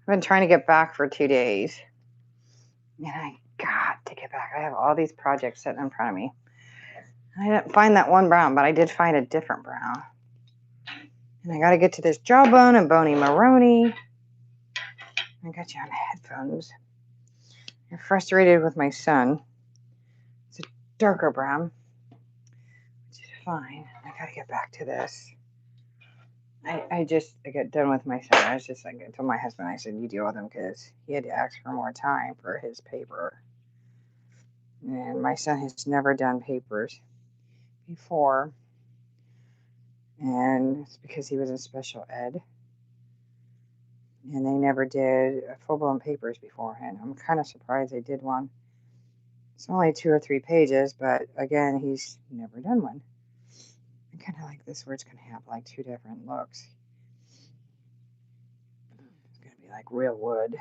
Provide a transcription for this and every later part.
I've been trying to get back for 2 days. And I got to get back. I have all these projects sitting in front of me. I didn't find that one brown, but I did find a different brown. And I got to get to this Jawbone and Boney Maroney. I got you on headphones. I'm frustrated with my son. It's a darker brown, which is fine. I got to get back to this. I got done with my son. I was just like, I told my husband, I said, you deal with him because he had to ask for more time for his paper. And my son has never done papers before. And it's because he was in special ed. And they never did full-blown papers beforehand. I'm kind of surprised they did one. It's only 2 or 3 pages, but again, he's never done one. I kind of like this where it's going to have like 2 different looks. It's going to be like real wood.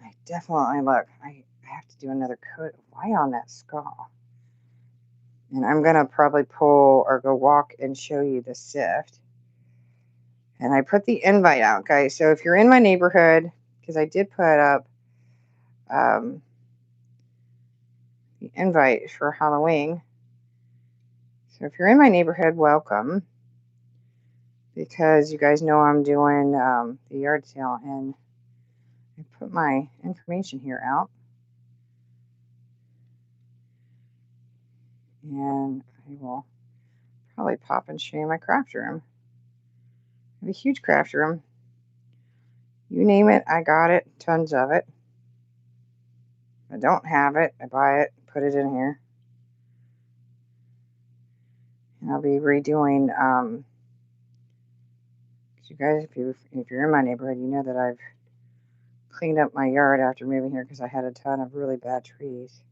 I definitely look. I have to do another coat of white on that skull. And I'm going to probably pull or go walk and show you the sift. And I put the invite out, guys. So if you're in my neighborhood, because I did put up the invite for Halloween. So if you're in my neighborhood, welcome. Because you guys know I'm doing the yard sale, and I put my information here out. And I will probably pop and show you my craft room. I have a huge craft room. You name it, I got it. Tons of it. If I don't have it, I buy it, put it in here. And I'll be redoing, you guys, if you're in my neighborhood, you know that I've cleaned up my yard after moving here because I had a ton of really bad trees.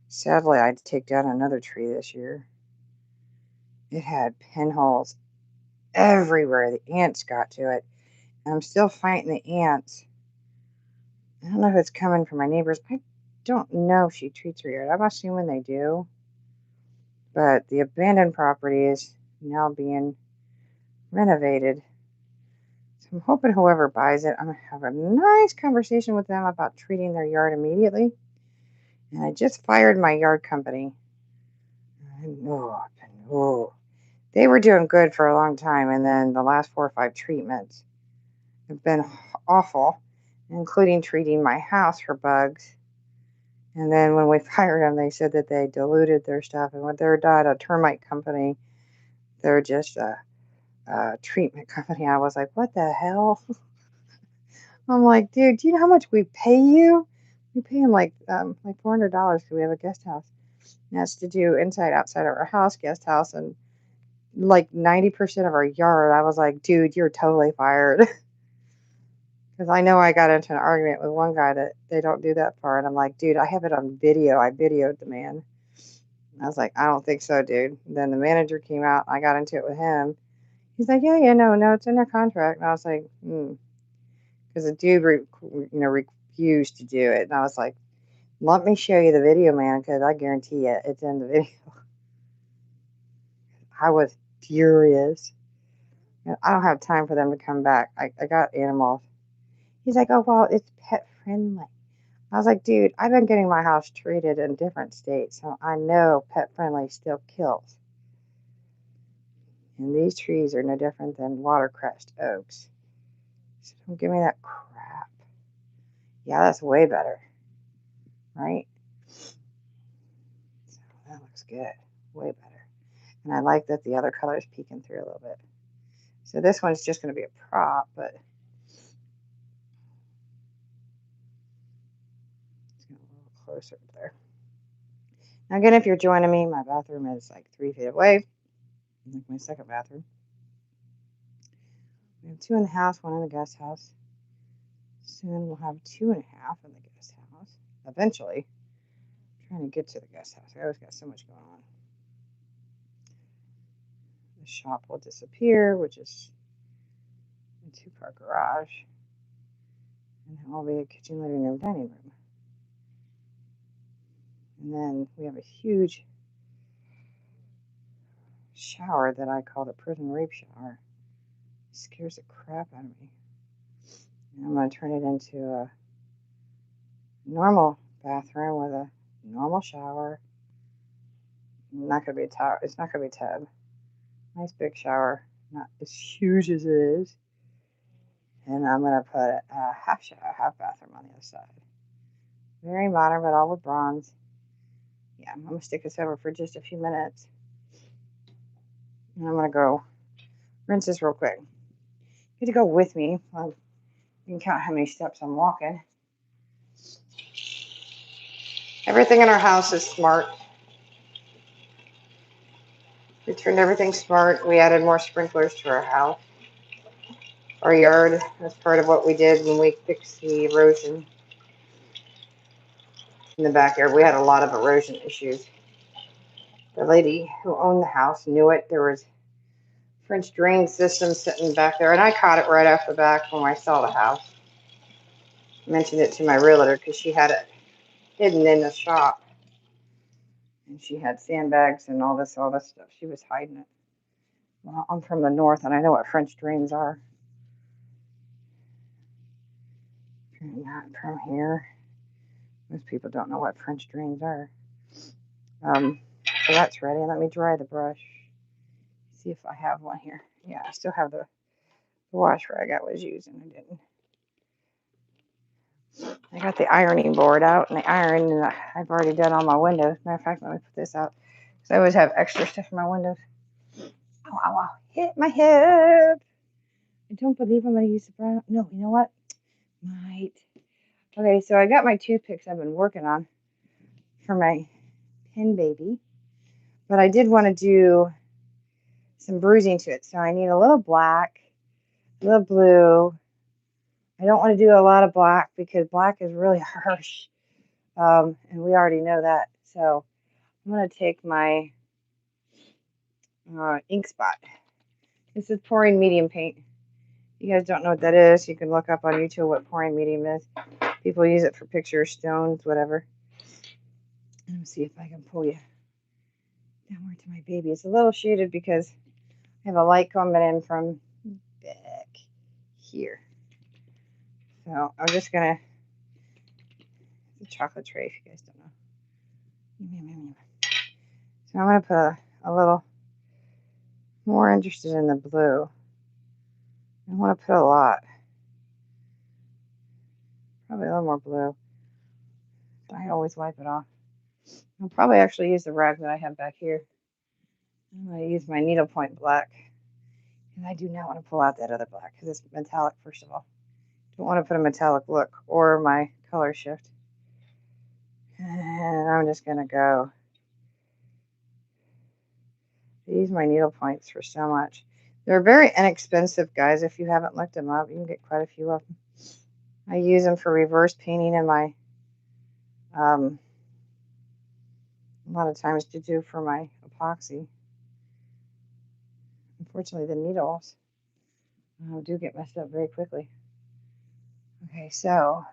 Sadly, I had to take down another tree this year. It had pinholes everywhere. The ants got to it. And I'm still fighting the ants. I don't know if it's coming from my neighbors. I don't know if she treats her yard. I'm assuming they do. But the abandoned property is now being renovated. So I'm hoping whoever buys it, I'm going to have a nice conversation with them about treating their yard immediately. And I just fired my yard company. They were doing good for a long time, and then the last 4 or 5 treatments have been awful, including treating my house for bugs. And then when we fired them, they said that they diluted their stuff, and when they're not a termite company, they're just a treatment company. I was like, what the hell? I'm like, dude, do you know how much we pay you? We pay them like $400 because we have a guest house. And that's to do inside, outside of our house, guest house, and like 90% of our yard. I was like, dude, you're totally fired. Because I know I got into an argument with one guy that they don't do that far. And I'm like, dude, I have it on video. I videoed the man. And I was like, I don't think so, dude. And then the manager came out. I got into it with him. He's like, yeah, no, it's in their contract. And I was like, because the dude, refused to do it. And I was like, let me show you the video, man, because I guarantee you it's in the video. I was furious. And I don't have time for them to come back. I got animals. He's like, oh, well, it's pet friendly. I was like, dude, I've been getting my house treated in different states, so I know pet friendly still kills. And these trees are no different than watercress oaks. So don't give me that crap. Yeah, that's way better, right? So that looks good, way better. And I like that the other color is peeking through a little bit. So this one's just going to be a prop, but let's get a little closer up there. Now again, if you're joining me, my bathroom is like 3 feet away, like my second bathroom. We have 2 in the house, 1 in the guest house. Soon we'll have 2 and a half in the guest house. Eventually, I'm trying to get to the guest house. I always got so much going on. The shop will disappear, which is a 2-car garage. And then will be a kitchen, living room, dining room. And then we have a huge shower that I call the prison rape shower. It scares the crap out of me. I'm going to turn it into a normal bathroom with a normal shower. Not going to be a tub. It's not going to be a tub. Nice big shower, not as huge as it is. And I'm going to put a half bathroom on the other side. Very modern, but all with bronze. Yeah, I'm going to stick this over for just a few minutes. And I'm going to go rinse this real quick. You get to go with me. You can count how many steps I'm walking. Everything in our house is smart. We turned everything smart. We added more sprinklers to our house. Our yard. That's part of what we did when we fixed the erosion in the backyard. We had a lot of erosion issues. The lady who owned the house knew it. There was French drain system sitting back there, and I caught it right off the back when I saw the house. I mentioned it to my realtor because she had it hidden in the shop, and she had sandbags and all this stuff. She was hiding it. Well, I'm from the north, and I know what French drains are. Not from here. Most people don't know what French drains are. So that's ready. Let me dry the brush. See if I have one here. Yeah, I still have the wash rag I was using. I didn't. I got the ironing board out and the iron, and I've already done all my windows. Matter of fact, let me put this out because I always have extra stuff in my windows. Ow, ow, ow. Hit my hip. I don't believe I'm going to use the brown. No, you know what? Might. Okay, so I got my toothpicks I've been working on for my pen baby, but I did want to do some bruising to it. So I need a little black, a little blue. I don't want to do a lot of black because black is really harsh, and we already know that. So I'm going to take my ink spot. This is pouring medium paint. If you guys don't know what that is, you can look up on YouTube what pouring medium is. People use it for pictures, stones, whatever. Let me see if I can pull you downward to my baby. It's a little shaded because I have a light coming in from back here. So I'm just going to, it's a chocolate tray if you guys don't know. So I'm going to put a little more interested in the blue. I want to put a lot. Probably a little more blue. I always wipe it off. I'll probably actually use the rag that I have back here. I'm going to use my needlepoint black. And I do not want to pull out that other black because it's metallic, first of all. Don't want to put a metallic look or my color shift. And I'm just going to go. I use my needle points for so much. They're very inexpensive, guys. If you haven't looked them up, you can get quite a few of them. I use them for reverse painting in my, a lot of times to do for my epoxy. Unfortunately, the needles do get messed up very quickly. Okay, so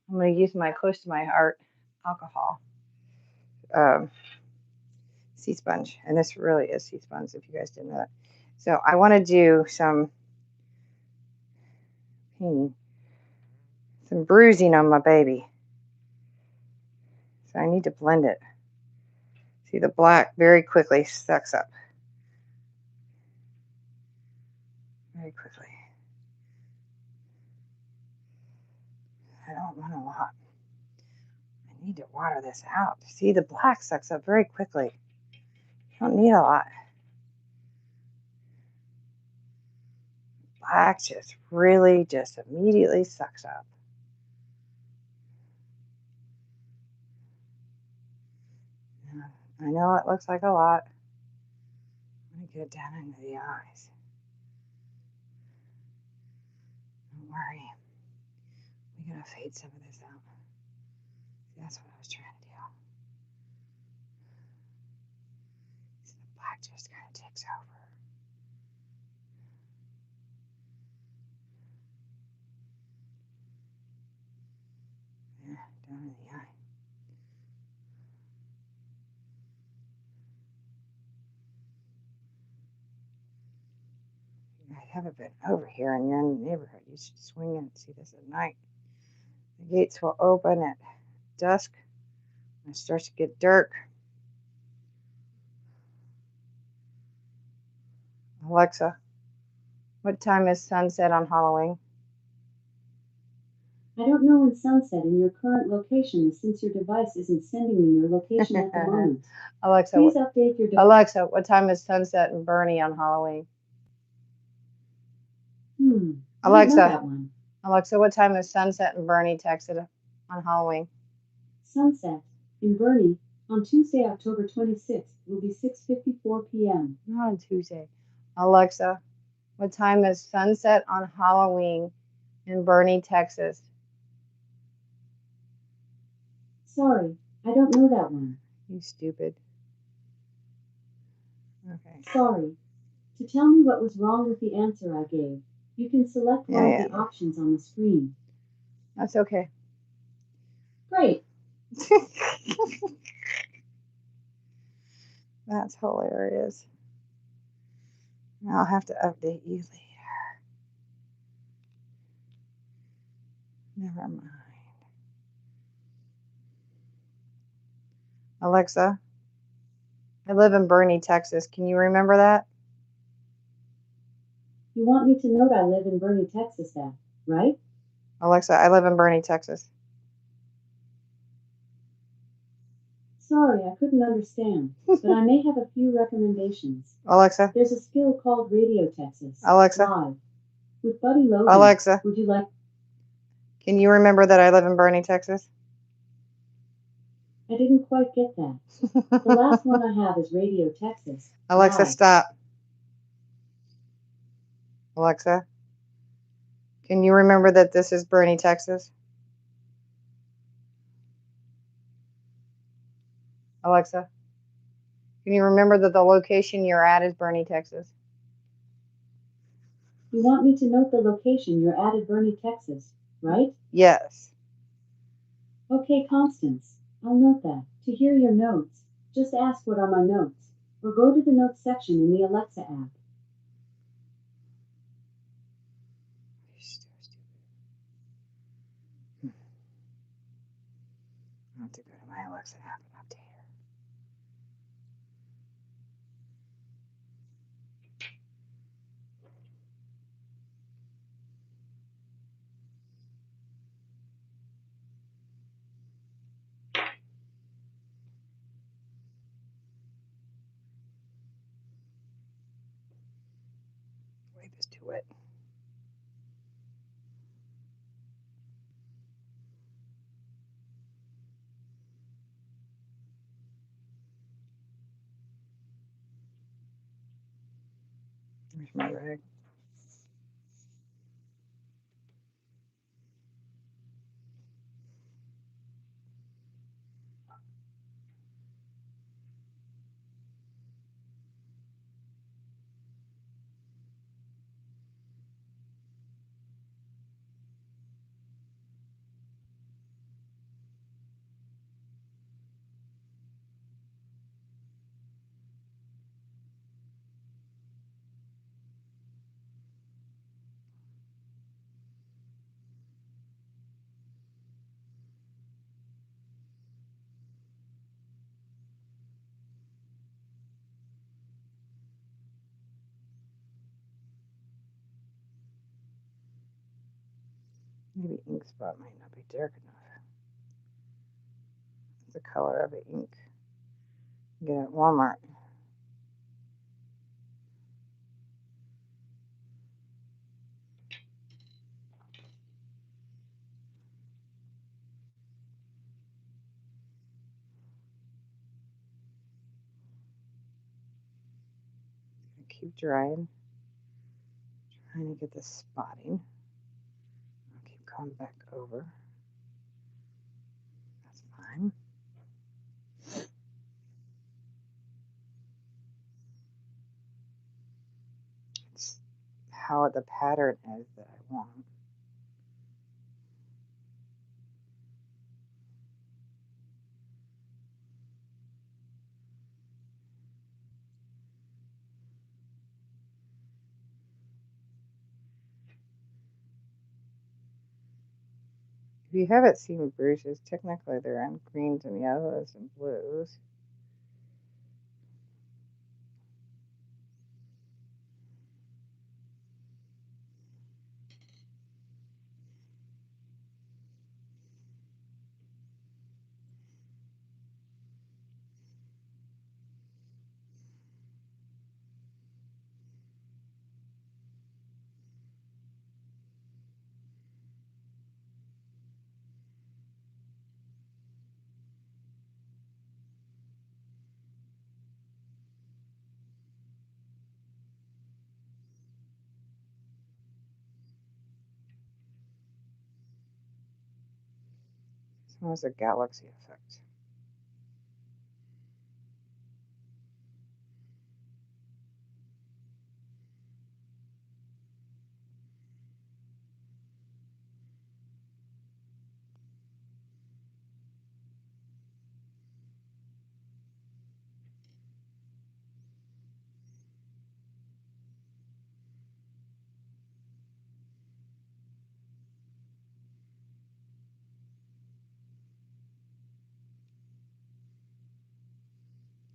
I'm going to use my close to my heart alcohol sea sponge, and this really is sea sponge if you guys didn't know that. So I want to do some painting, some bruising on my baby. So I need to blend it. See, the black very quickly sucks up. Very quickly. I don't want a lot. I need to water this out. See, the black sucks up very quickly. I don't need a lot. Black just really just immediately sucks up. I know it looks like a lot. Let me get down into the eyes. Don't worry. We're going to fade some of this out. That's what I was trying to do. So the black just kind of takes over. Yeah, down in the eye. haven't been over here and you're in the neighborhood, you should swing in and see this at night. The gates will open at dusk when it starts to get dark. Alexa, what time is sunset on Halloween? I don't know when sunset in your current location is since your device isn't sending me your location at the moment. Alexa, please update your device. Alexa, what time is sunset in Bernie on Halloween? Alexa, what time is sunset in Bernie, Texas on Halloween? Sunset in Bernie on Tuesday, October 26th will be 6:54 p.m. Not on Tuesday. Alexa, what time is sunset on Halloween in Bernie, Texas? Sorry, I don't know that one. You stupid. Okay. Sorry. To tell me what was wrong with the answer I gave, you can select one of the options on the screen. That's okay. Great. That's hilarious. I'll have to update you later. Never mind. Alexa, I live in Bernie, Texas. Can you remember that? You want me to note I live in Bernie, Texas, right? Alexa, I live in Bernie, Texas. Sorry, I couldn't understand, but I may have a few recommendations. Alexa. There's a skill called Radio Texas. Alexa. Live. With Buddy Logan. Alexa. Would you like? Can you remember that I live in Bernie, Texas? I didn't quite get that. The last one I have is Radio Texas. Alexa, Live. stop. Alexa, can you remember that this is Bernie, Texas? Alexa, can you remember that the location you're at is Bernie, Texas? You want me to note the location you're at Bernie, Texas, right? Yes. Okay, Constance, I'll note that. To hear your notes, just ask what are my notes, or go to the notes section in the Alexa app. I have to go to my Alexa app and update her. Wait, this too wet. There's my rag. Maybe ink spot might not be dark enough. It's the color of the ink. Get it at Walmart. Keep drying. Trying to get the spotting. I'll keep going back over. That's fine. It's how the pattern is that I want. If you haven't seen bruises, technically they're in greens and yellows and blues. This one was a galaxy effect.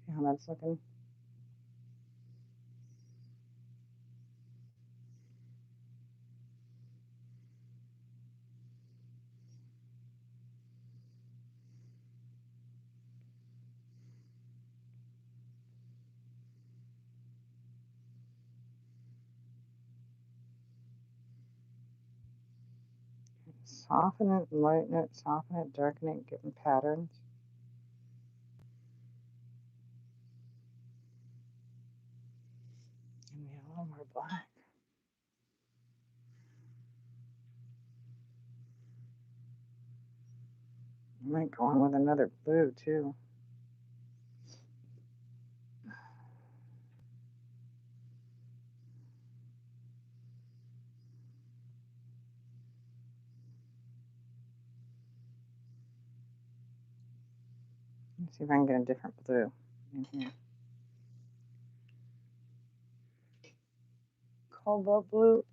See how that's looking? Soften it, lighten it, soften it, darken it, getting patterns. And we have a little more black. I might go on with another blue too. Let's see if I can get a different blue in here. Cobalt blue.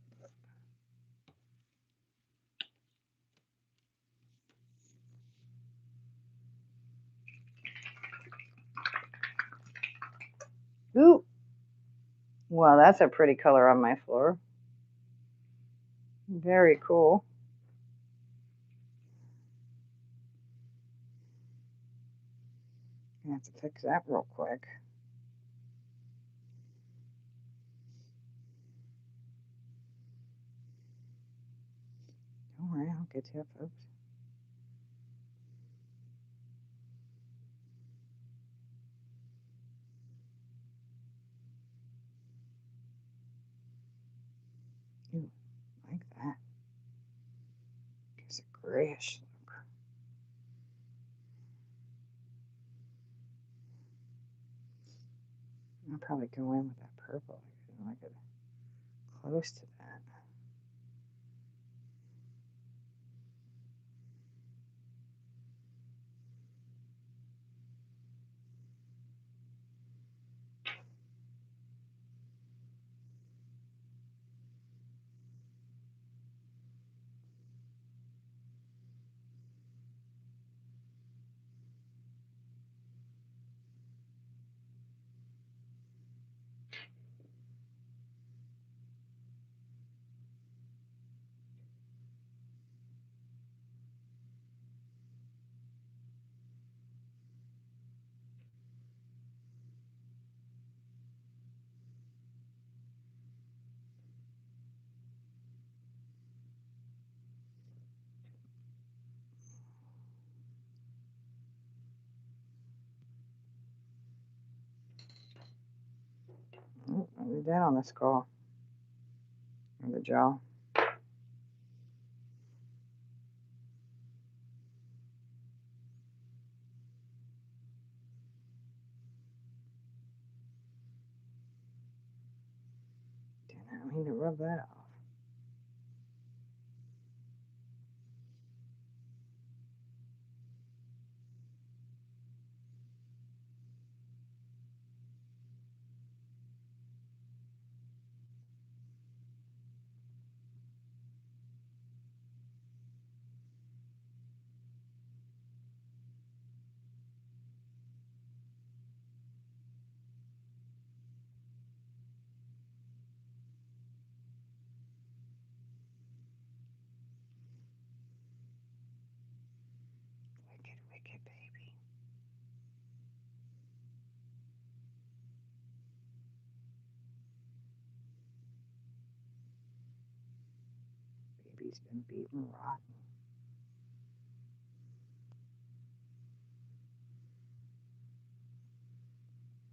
Ooh, well, that's a pretty color on my floor. Very cool. I have to fix that real quick. Don't worry, I'll get to it, folks. Ooh, like that. Gives a grayish look. I'll probably go in with that purple. I like it close to that. Ooh, I'll do that on the skull or the jaw. Damn, I need to rub that off. like it, baby. Baby's been beaten rotten.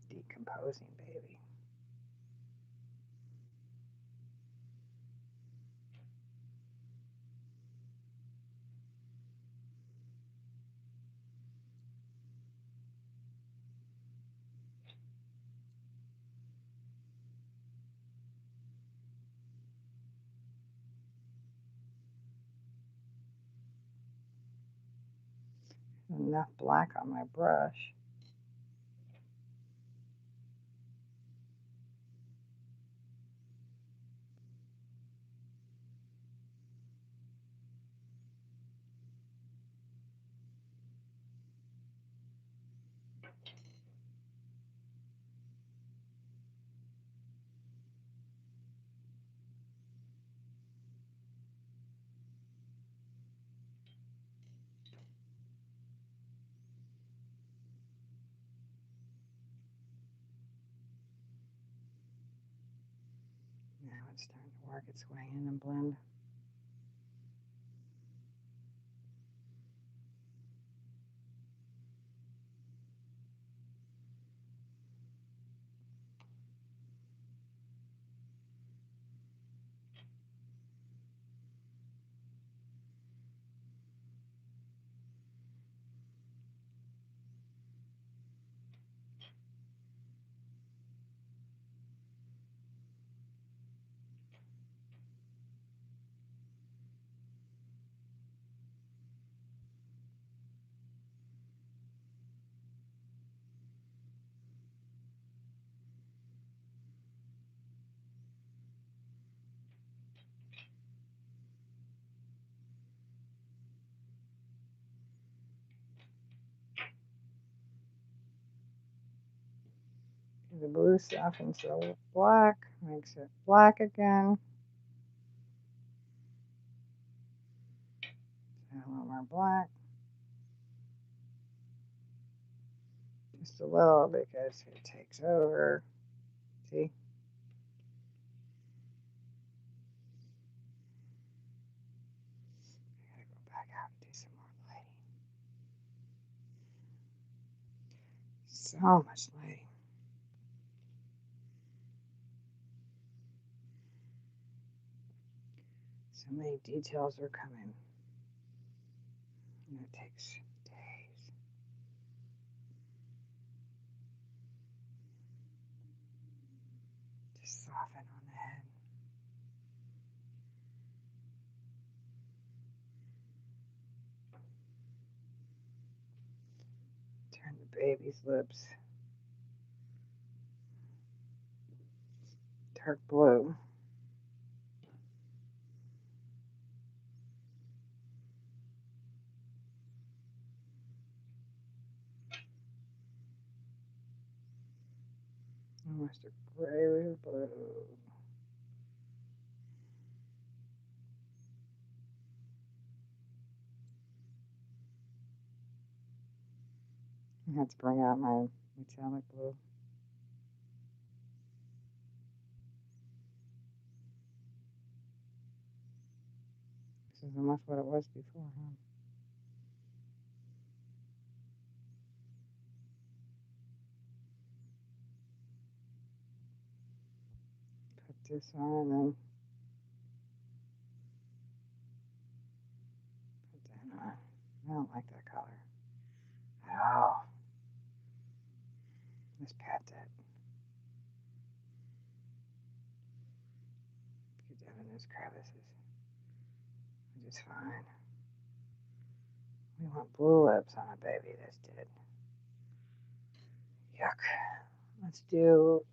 Decomposing, baby. Enough black on my brush. Now it's starting to work its way in and blend. The blue softens the black, makes it black again. A little more black. Just a little because it takes over. See? I gotta go back out and do some more lighting. So much lighting. So many details are coming. And it takes days. To soften on the head. Turn the baby's lips dark blue. Almost a gray with blue. I have to bring out my metallic blue. This is almost what it was before, huh? Put this on and then put that on. I don't like that color at all. Let's pat that. Get down in those crevices. Which is fine. We want blue lips on a baby. This did. Yuck. Let's do,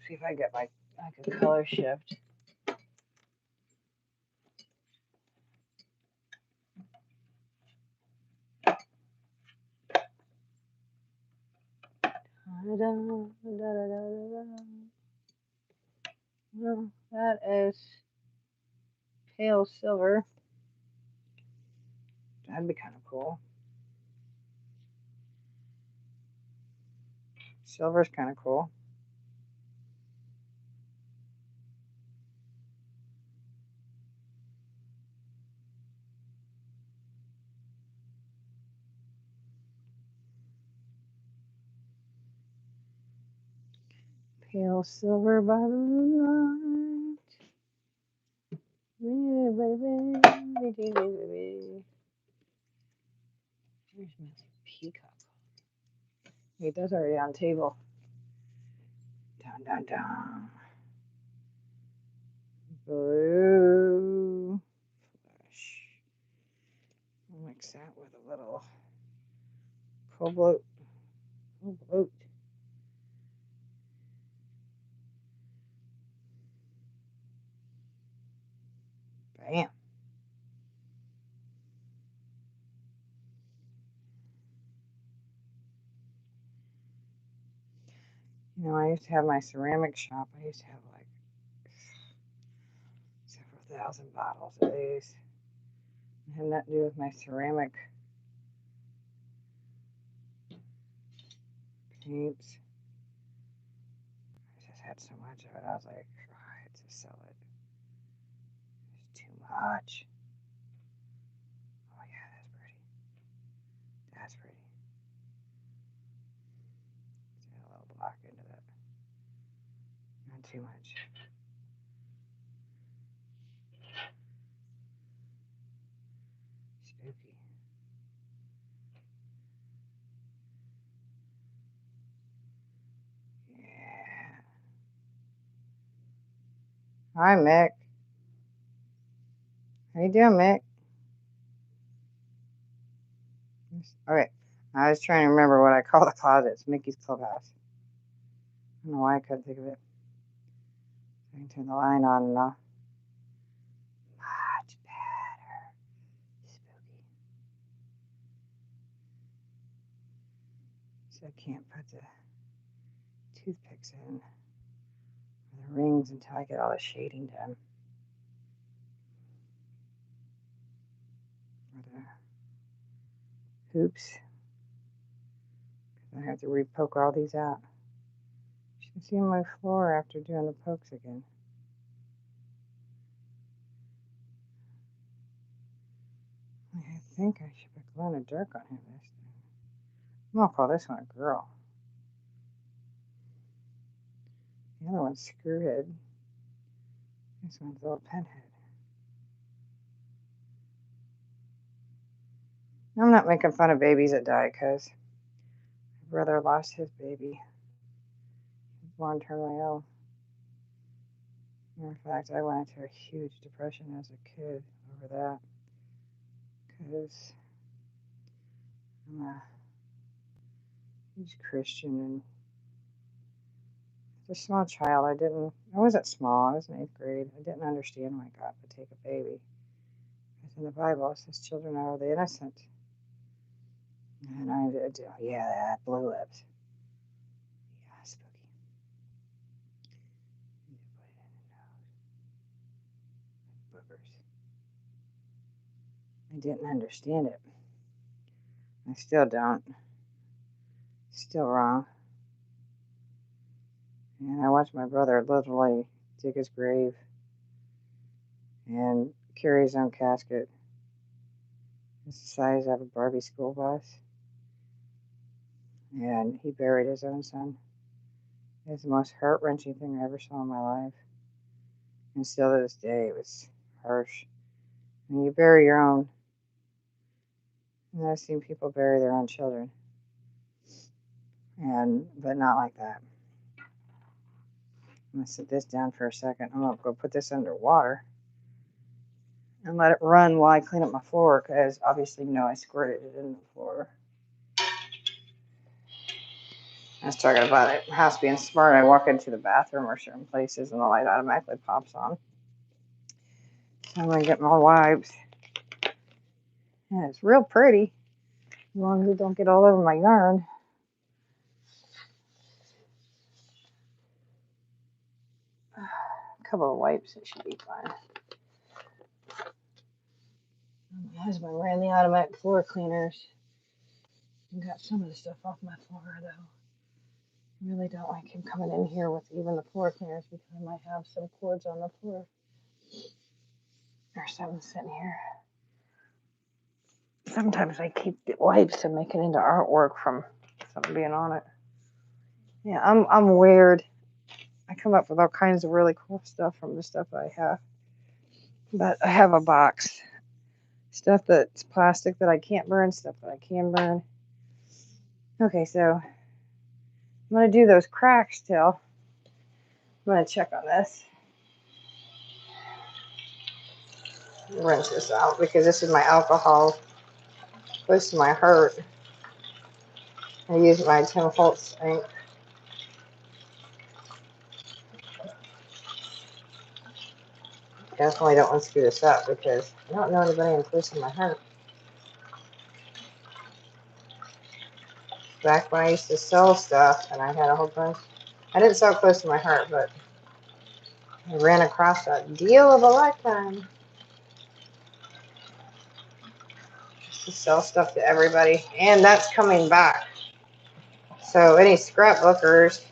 see if I get like a color shift. Well, that is pale silver. That'd be kind of cool. Silver's kind of cool. Pale silver by the moonlight. There's my peacock. Wait, that's already on table. Dun dun dun. Blue flesh. I'll mix that with a little cobalt. Cobalt. Bam. You know, I used to have my ceramic shop. I used to have like several thousand bottles of these. It had nothing to do with my ceramic paints. I just had so much of it. I was like, I had to sell it. It's too much. Oh yeah, that's pretty. That's pretty. Let's add a little black into that. Not too much. Spooky. Yeah. Hi, Mick. How you doing, Mick? Okay. I was trying to remember what I call the closet. It's Mickey's clubhouse. I don't know why I couldn't think of it. I can turn the line on and off. Much better. Spooky. So I can't put the toothpicks in or the rings until I get all the shading done. Or the hoops. I have to re-poke all these out. You should see my floor after doing the pokes again. I think I should put glow in the dark on here this time. I'm gonna call this one a girl. The other one's Screwhead. This one's a little Pinhead. I'm not making fun of babies that die because my brother lost his baby. He was born terminally ill. Matter of fact, I went into a huge depression as a kid over that because I'm a huge Christian and as a small child, I wasn't small, I was in 8th grade. I didn't understand why God would take a baby. Because in the Bible, it says children are the innocent. And I did, yeah, that blue lips. Yeah, spooky. Need to put it in the nose. Boogers. I didn't understand it. I still don't. Still wrong. And I watched my brother literally dig his grave and carry his own casket. It's the size of a Barbie school bus. And he buried his own son. It's the most heart-wrenching thing I ever saw in my life. And still to this day, it was harsh. And you bury your own. And I've seen people bury their own children. But not like that. I'm going to sit this down for a second. I'm going to go put this under water and let it run while I clean up my floor because obviously, I squirted it in the floor. I was talking about it, house being smart. I walk into the bathroom or certain places and the light automatically pops on. So I'm going to get my wipes. And it's real pretty as long as it don't get all over my yarn. A couple of wipes, it should be fine. My husband ran the automatic floor cleaners and got some of the stuff off my floor though. Really don't like him coming in here with even the floor cleaners because I might have some cords on the floor. There's something sitting here. Sometimes I keep the wipes to make it into artwork from something being on it. Yeah, I'm weird. I come up with all kinds of really cool stuff from the stuff I have. But I have a box. Stuff that's plastic that I can't burn, stuff that I can burn. Okay, so I'm going to do those cracks still. I'm going to check on this. Rinse this out because this is my alcohol close to my heart. I use my Tim Holtz ink. Definitely don't want to screw this up because I don't know anybody in close to my heart. Back when I used to sell stuff and I had a whole bunch. I didn't sell close to my heart, but I ran across a deal of a lifetime. Just to sell stuff to everybody. And that's coming back. So any scrapbookers,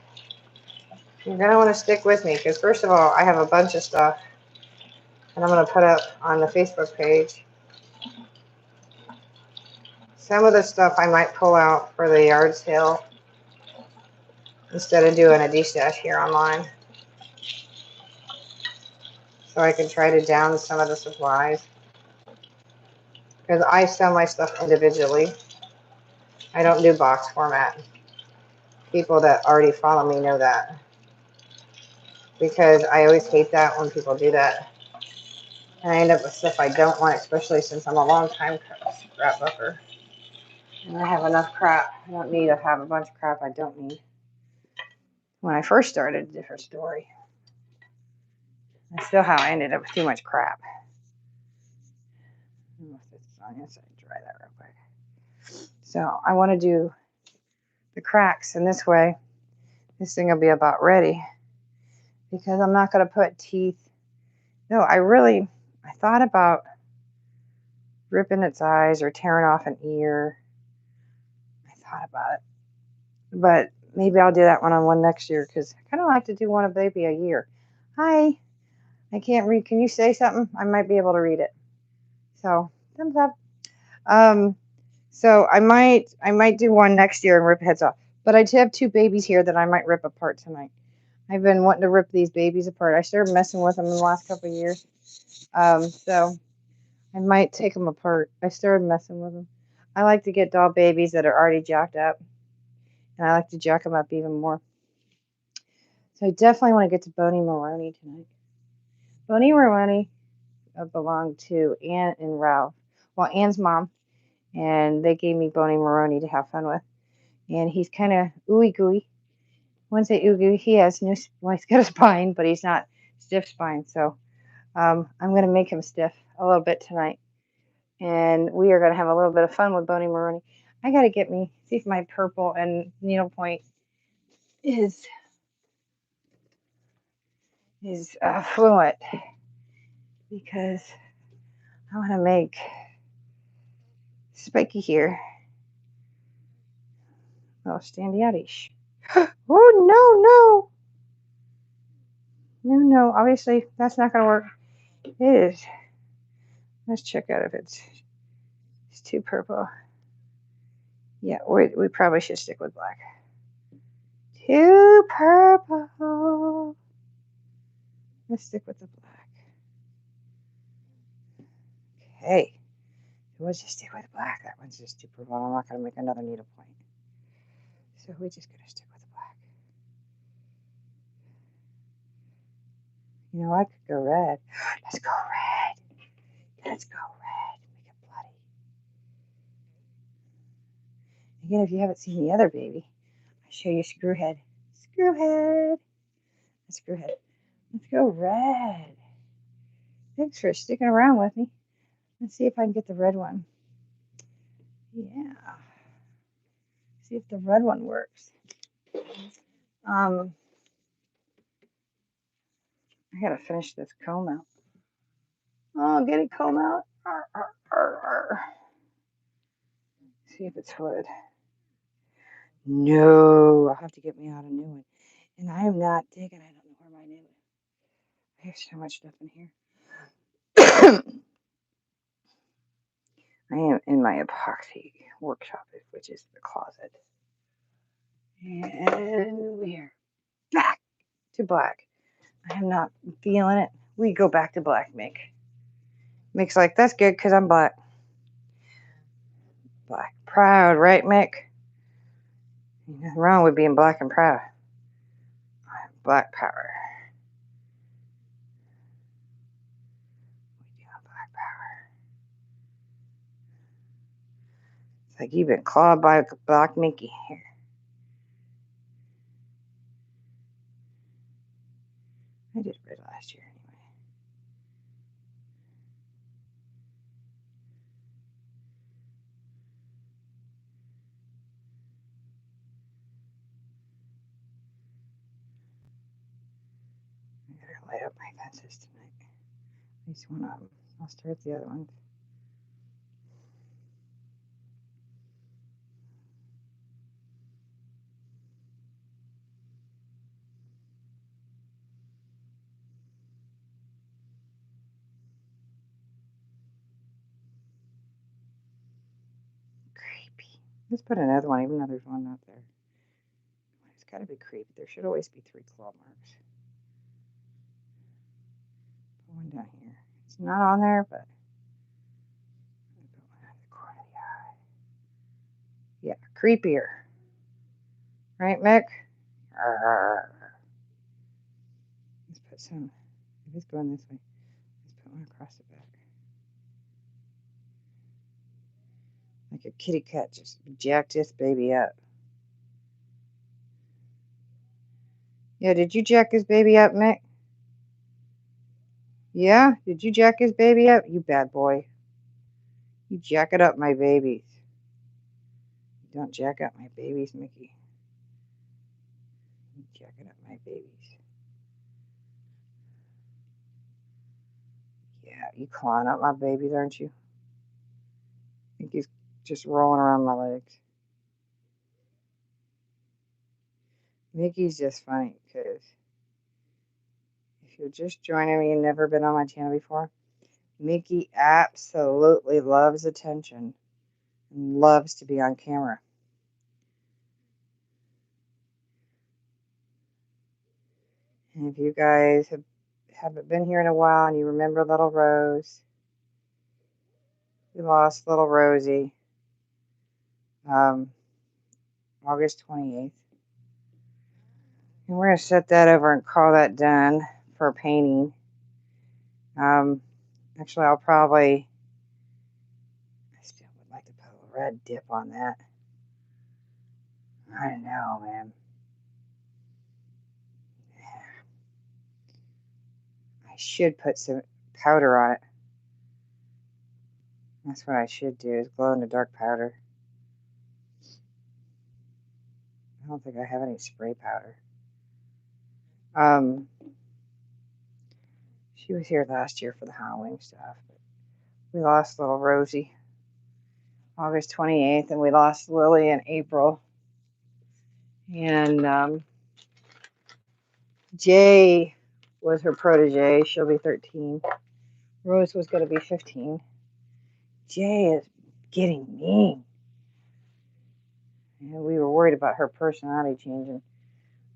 you're going to want to stick with me because first of all, I have a bunch of stuff and I'm going to put up on the Facebook page. Some of the stuff I might pull out for the yard sale instead of doing a de-stash here online. So I can try to down some of the supplies. Because I sell my stuff individually. I don't do box format. People that already follow me know that. Because I always hate that when people do that. And I end up with stuff I don't want, especially since I'm a long time scrapbooker. And I have enough crap. I don't need to have a bunch of crap I don't need. When I first started, a different story. That's still how I ended up with too much crap. I don't know if this is on the inside. Try that real quick. So I want to do the cracks in this way. This thing will be about ready. Because I'm not going to put teeth. No, I thought about ripping its eyes or tearing off an ear. I thought about it. But maybe I'll do that one-on-one next year because I kind of like to do one a baby a year. Hi. I can't read. Can you say something? I might be able to read it. So, thumbs up. So I might do one next year and rip heads off. But I have two babies here that I might rip apart tonight. I've been wanting to rip these babies apart. I started messing with them in the last couple of years. So I might take them apart. I started messing with them. I like to get doll babies that are already jacked up. And I like to jack them up even more. So I definitely want to get to Bonnie Maroney tonight. Bonnie Maroney belonged to Ann and Ralph. Well, Ann's mom. And they gave me Bonnie Maroney to have fun with. And he's kind of ooey gooey. When I say ooey gooey, he has no, well, he's got a spine, but he's not stiff spine. So I'm going to make him stiff a little bit tonight. And we are going to have a little bit of fun with Bonnie Maroney. I got to see if my purple and needlepoint is fluent because I want to make spiky here. Oh, standy outish. Oh, no. No. Obviously, that's not going to work. It is. Let's check out if it's too purple. Yeah, we probably should stick with black. Too purple. Let's stick with the black. Okay. We'll just stick with black. That one's just too purple. I'm not going to make another needlepoint. So we're just going to stick with black. You know, I could go red. Let's go red. Make it bloody. Again, if you haven't seen the other baby, I'll show you Screwhead. Screwhead. Let's go red. Thanks for sticking around with me. Let's see if I can get the red one. Yeah. See if the red one works. I gotta finish this comb out. Oh, get it comb out. See if it's fluid. No, I'll have to get me out a new one. And I am not digging. I don't know where my new one. I have so much stuff in here. I am in my epoxy workshop, which is the closet. And we're back to black. I am not feeling it. We go back to black, Mick. Mick's like, that's good because I'm black. Black. Proud, right, Mick? Nothing wrong with being black and proud. I'm black power. We do black power. It's like you've been clawed by a black Mickey here. I did red last year anyway. I gotta light up my fences tonight. At least one of them. I'll start the other ones. Creepy. Let's put another one, even though there's one out there. It's gotta be creepy. There should always be 3 claw marks. Put one down here. It's not on there, but I put one out of the corner of the eye. Yeah, creepier. Right, Mick? Let's put some. If it's going this way, let's put one across the back. Like a kitty cat just jacked this baby up. Yeah, did you jack this baby up, Mick? Yeah? Did you jack his baby up? You bad boy. You jack it up, my babies. You don't jack up my babies, Mickey. You jack it up, my babies. Yeah, you clawing up my babies, aren't you? I think he's just rolling around my legs. Mickey's just funny because if you're just joining me and never been on my channel before, Mickey absolutely loves attention and loves to be on camera. And if you guys haven't been here in a while and you remember little Rose, we lost little Rosie August 28th. And we're going to set that over and call that done for painting. Actually, I still would like to put a red dip on that. I don't know, man. I should put some powder on it. That's what I should do, is glow in the dark powder. I don't think I have any spray powder. She was here last year for the Halloween stuff. But we lost little Rosie August 28th, and we lost Lily in April. And Jay was her protege. She'll be 13. Rose was going to be 15. Jay is getting mean. And we were worried about her personality changing.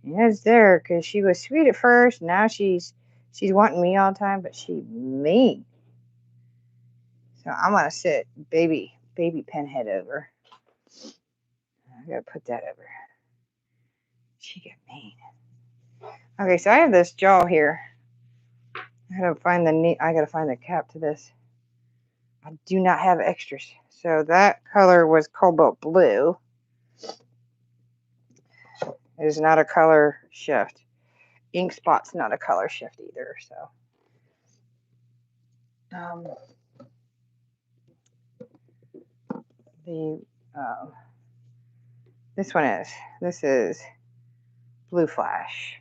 And it's there because she was sweet at first. Now she's wanting me all the time, but she's mean. So I'm going to sit baby Pinhead over. I got to put that over. She get mean. Okay, so I have this jaw here. I gotta find the cap to this. I do not have extras. So that color was cobalt blue. It is not a color shift. Ink spot's not a color shift either. So this is Blue Flash.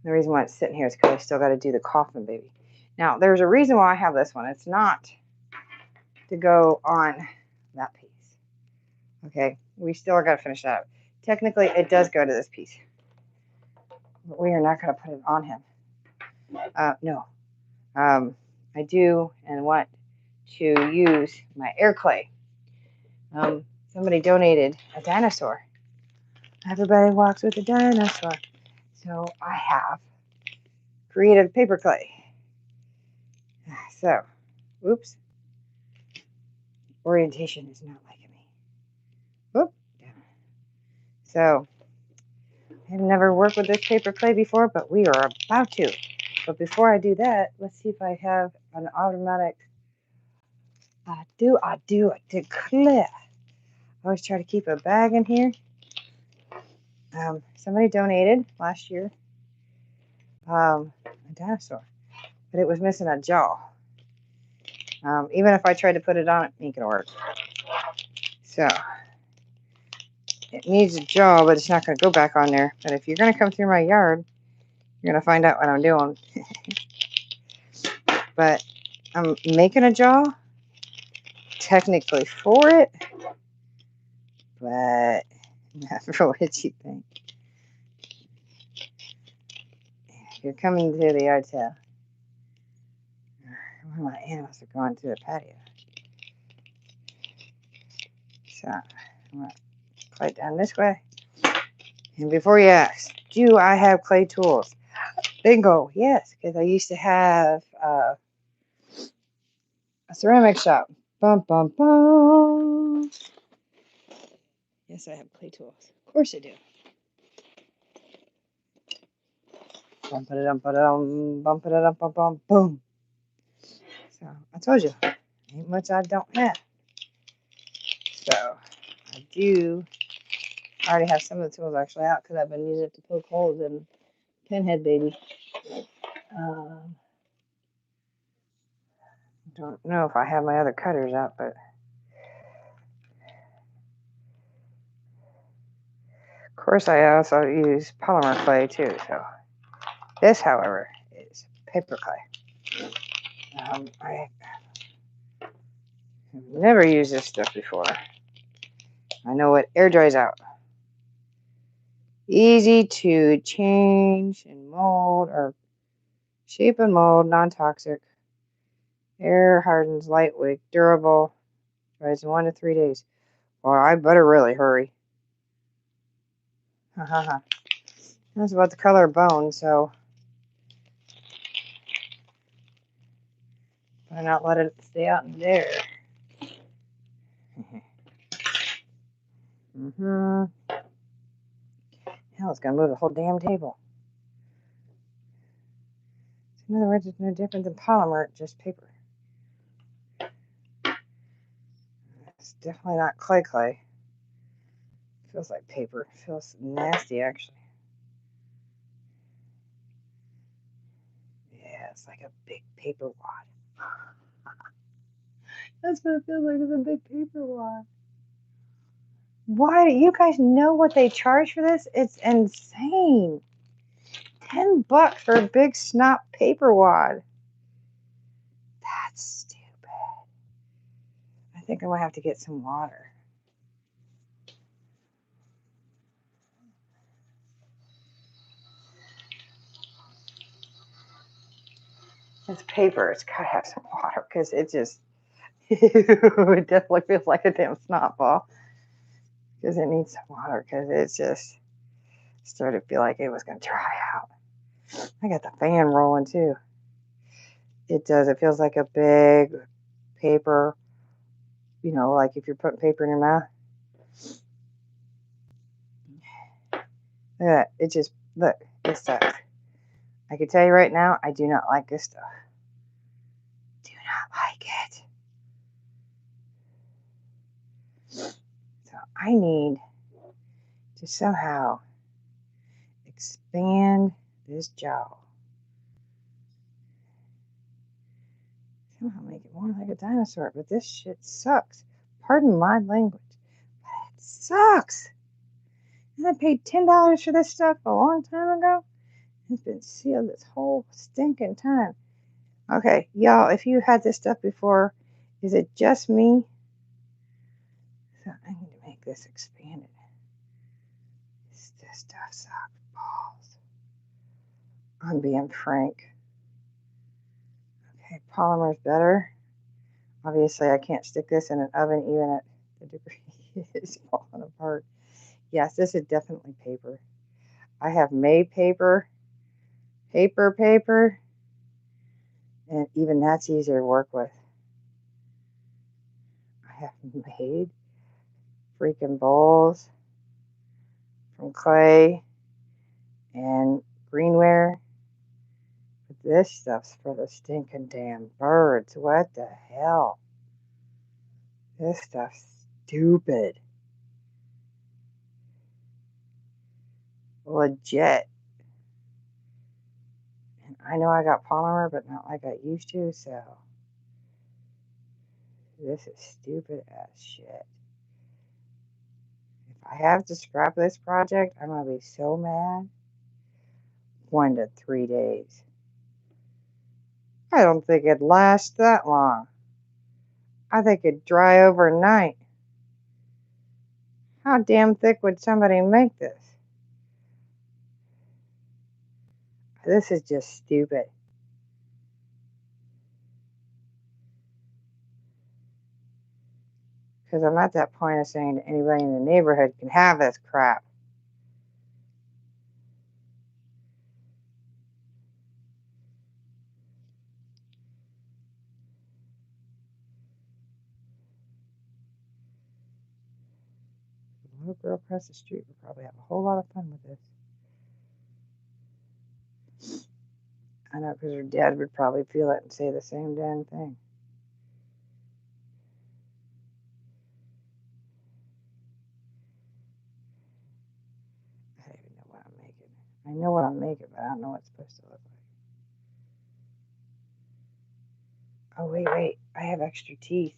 The reason why it's sitting here is because I still got to do the coffin baby. Now there's a reason why I have this one. It's not to go on that piece. Okay, we still got to finish that up. Technically, it does go to this piece, but we are not going to put it on him. No. I do and want to use my air clay. Somebody donated a dinosaur. Everybody walks with a dinosaur. So I have created paper clay. So, oops. Orientation is not liking me. Whoop. So, I've never worked with this paper clay before, but we are about to. But before I do that, let's see if I have an automatic. I declare. I always try to keep a bag in here. Somebody donated last year a dinosaur, but it was missing a jaw. Even if I tried to put it on, it ain't gonna work. So it needs a jaw, but it's not gonna go back on there. But if you're gonna come through my yard, you're gonna find out what I'm doing. But I'm making a jaw, technically for it, but not for what you think. You're coming to the yard sale. One of my animals are going to the patio. So I'm going to clay down this way. And before you ask, do I have clay tools? Bingo, yes, because I used to have a ceramic shop. Bum, bum, bum. Yes, I have clay tools. Of course I do. Bum, ba-da-dum, ba-da-dum, bum, ba-da-dum, bum, bum, boom. So I told you, ain't much I don't have. So I already have some of the tools actually out because I've been using it to poke holes in Pinhead Baby. Don't know if I have my other cutters out, but of course I also use polymer clay too. So this, however, is paper clay. I have never used this stuff before. I know it air dries out. Easy to change and mold or shape and mold, non-toxic. Air hardens, lightweight, durable. Dries in 1 to 3 days. Well, I better really hurry. That's about the color of bone, so better not let it stay out in there. Hell, it's gonna move the whole damn table. So in other words, it's no different than polymer, just paper. It's definitely not clay. Feels like paper. Feels nasty, actually. Yeah, it's like a big paper wad. That's what it feels like. It's a big paper wad. Why do you guys know what they charge for this? It's insane. $10 for a big snot paper wad. That's stupid. I think I'm gonna have to get some water. It's paper. It's gotta have some water because it just it definitely feels like a damn snot ball. Because it needs some water because it's just started to feel like it was gonna dry out. I got the fan rolling too. It does. It feels like a big paper, like if you're putting paper in your mouth. Look at that. Look, it sucks. I can tell you right now, I do not like this stuff. Do not like it. So I need to somehow expand this jaw. Somehow make it more like a dinosaur, but this shit sucks. Pardon my language, but it sucks. And I paid $10 for this stuff a long time ago. It's been sealed this whole stinking time. Okay, y'all, if you had this stuff before, is it just me? So I need to make this expanded. This stuff sucks balls. I'm being frank. Okay, polymer's better. Obviously, I can't stick this in an oven even at the degree it's falling apart. Yes, this is definitely paper. I have made paper, and even that's easier to work with. I have made freaking bowls from clay and greenware. But this stuff's for the stinking damn birds. What the hell? This stuff's stupid. Legit. And I know I got polymer, but not like I used to, so this is stupid as shit. If I have to scrap this project, I'm going to be so mad. 1 to 3 days. I don't think it'd last that long. I think it'd dry overnight. How damn thick would somebody make this? This is just stupid. Because I'm at that point of saying to anybody in the neighborhood can have this crap. The little girl across the street would probably have a whole lot of fun with this. I know, because her dad would probably feel it and say the same damn thing. I don't even know what I'm making. I know what I'm making, but I don't know what it's supposed to look like. Oh, wait. I have extra teeth.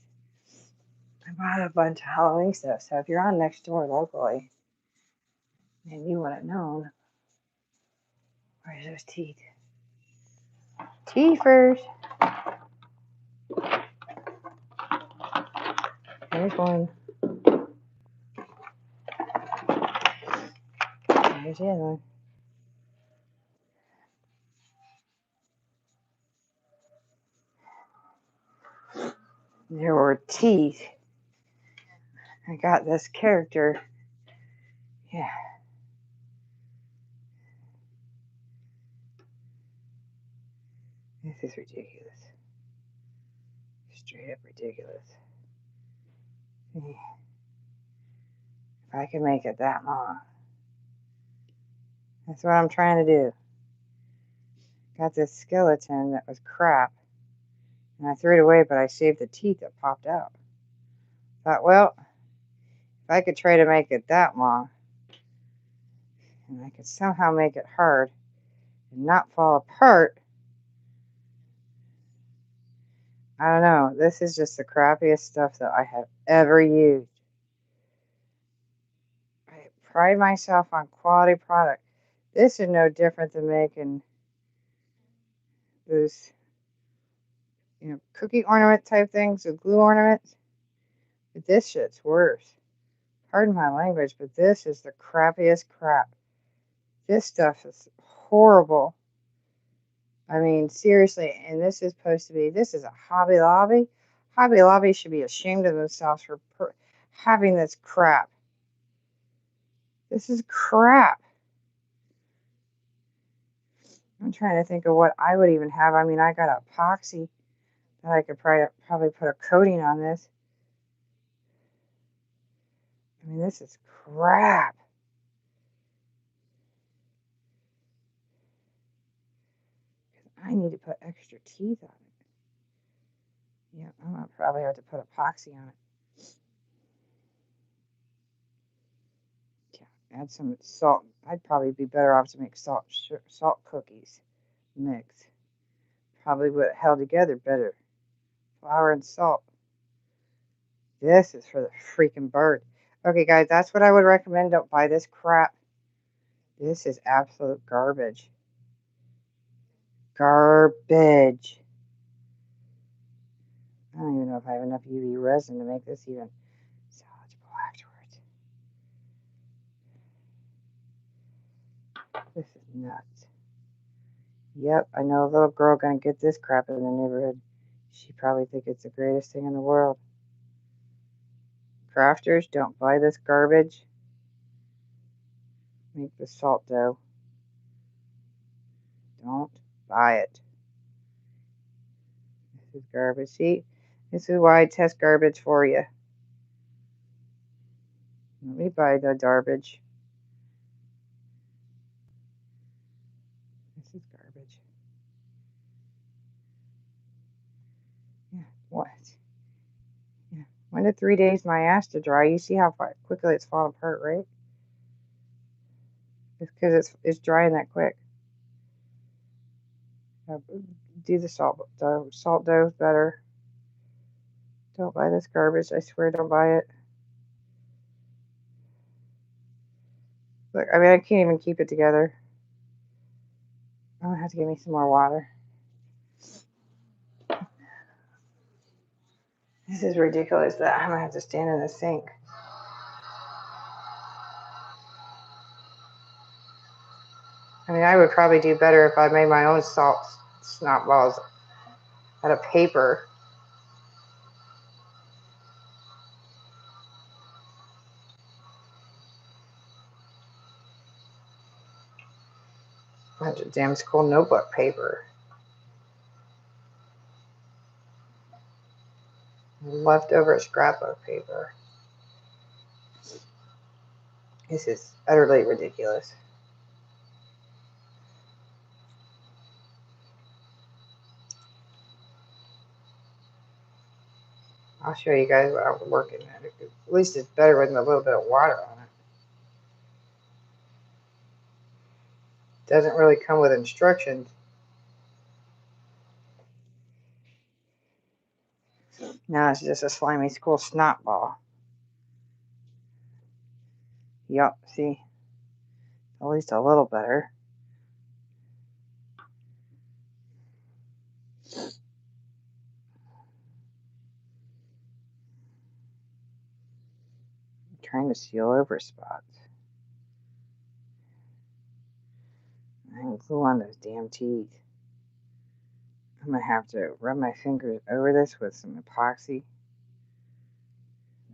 I bought a bunch of Halloween stuff, so if you're on next door locally and you would have known, where's those teeth? Teethers. There's one. There's the other one. There were teeth. I got this character. Yeah. This is ridiculous. Straight up ridiculous. If I can make it that long. That's what I'm trying to do. Got this skeleton that was crap. And I threw it away, but I saved the teeth that popped out. Thought, well, if I could try to make it that long, and I could somehow make it hard and not fall apart, I don't know. This is just the crappiest stuff that I have ever used. I pride myself on quality product. This is no different than making those, cookie ornament type things with glue ornaments. But this shit's worse. Pardon my language, but this is the crappiest crap. This stuff is horrible. I mean, seriously, and this is a Hobby Lobby. Hobby Lobby should be ashamed of themselves for having this crap. This is crap. I'm trying to think of what I would even have. I mean, I got epoxy that I could probably put a coating on this. I mean, this is crap. I need to put extra teeth on it. Yeah, I'm gonna probably have to put epoxy on it. Yeah, add some salt. I'd probably be better off to make salt cookies mix. Probably would have held together better. Flour and salt. This is for the freaking bird. Okay, guys, that's what I would recommend. Don't buy this crap. This is absolute garbage. Garbage. I don't even know if I have enough UV resin to make this even salvageable afterwards. This is nuts. Yep, I know a little girl gonna get this crap in the neighborhood. She probably think it's the greatest thing in the world. Crafters, don't buy this garbage. Make the salt dough. Don't buy it. This is garbage. See, this is why I test garbage for you. Let me buy the garbage. This is garbage. Yeah, what? Yeah, 1 to 3 days my ass to dry. You see how quickly it's falling apart, right? It's because it's drying that quick. Do the salt dough. Salt dough is better. Don't buy this garbage. I swear, don't buy it. Look, I mean, I can't even keep it together. I'm gonna have to give me some more water. This is ridiculous that I'm gonna have to stand in the sink. I mean, I would probably do better if I made my own salt snot balls out of paper. Bunch of damn school notebook paper. Leftover scrapbook paper. This is utterly ridiculous. I'll show you guys what I'm working at. At least it's better with a little bit of water on it. Doesn't really come with instructions. Now it's just a slimy school snot ball. Yup, see? At least a little better. I'm trying to seal over spots. I can glue on those damn teeth. I'm gonna have to rub my fingers over this with some epoxy.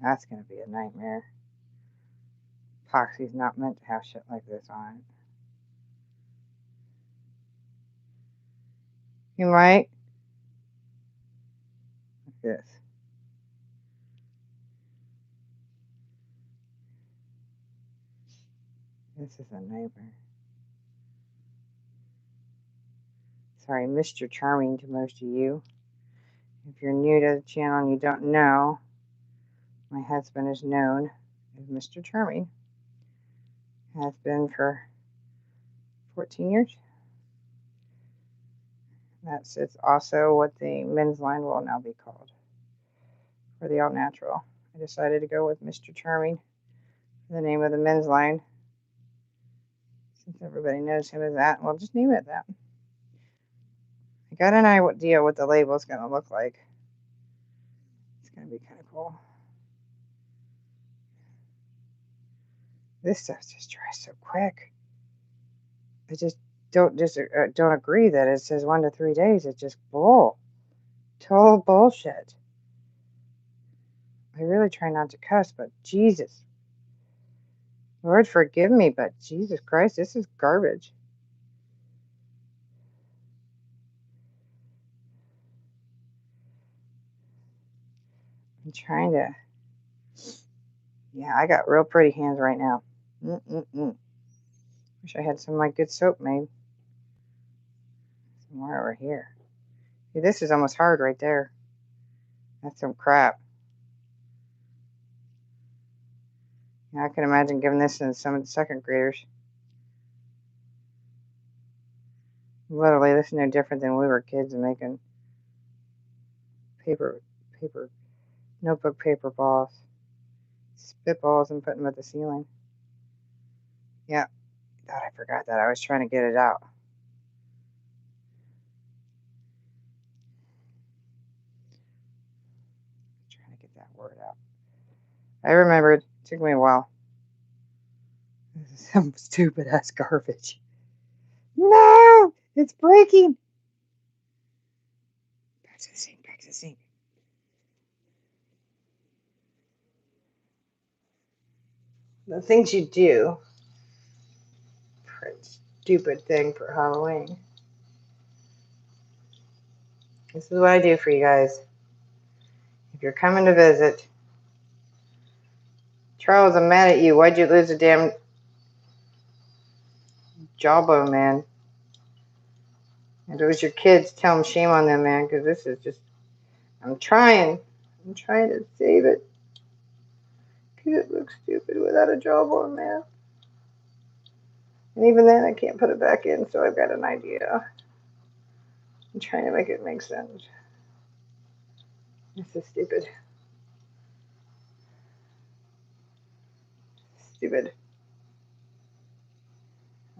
That's gonna be a nightmare. Epoxy's not meant to have shit like this on it. You might. Like this. This is a nightmare. Sorry, Mr. Charming to most of you. If you're new to the channel and you don't know, my husband is known as Mr. Charming. Has been for 14 years. It's also what the men's line will now be called. For the All Natural. I decided to go with Mr. Charming for the name of the men's line. Since everybody knows him as that, we'll just name it that. I got an idea what the label is going to look like. It's going to be kind of cool. This stuff just dries so quick. I just don't agree that it says 1 to 3 days. It's just bull. Total bullshit. I really try not to cuss, but Jesus. Lord forgive me, but Jesus Christ, this is garbage. I'm trying to. Yeah, I got real pretty hands right now. Wish I had some of my good soap made. Some more over here. See, this is almost hard right there. That's some crap. Yeah, I can imagine giving this to some of the second graders. Literally, this is no different than we were kids and making paper, notebook paper balls, spitballs, and putting them at the ceiling. Yeah, God, I forgot that. I was trying to get it out. Trying to get that word out. I remembered. It took me a while. This is some stupid ass garbage. No, it's breaking. Back to the sink, back to the sink. The things you do for a stupid thing for Halloween. This is what I do for you guys. If you're coming to visit, Charles, I'm mad at you. Why'd you lose a damn jawbone, man? If it was your kids, tell them shame on them, man, because this is just, I'm trying to save it. Because it looks stupid without a jawbone, man. And even then, I can't put it back in, so I've got an idea. I'm trying to make it make sense. This is stupid. Stupid.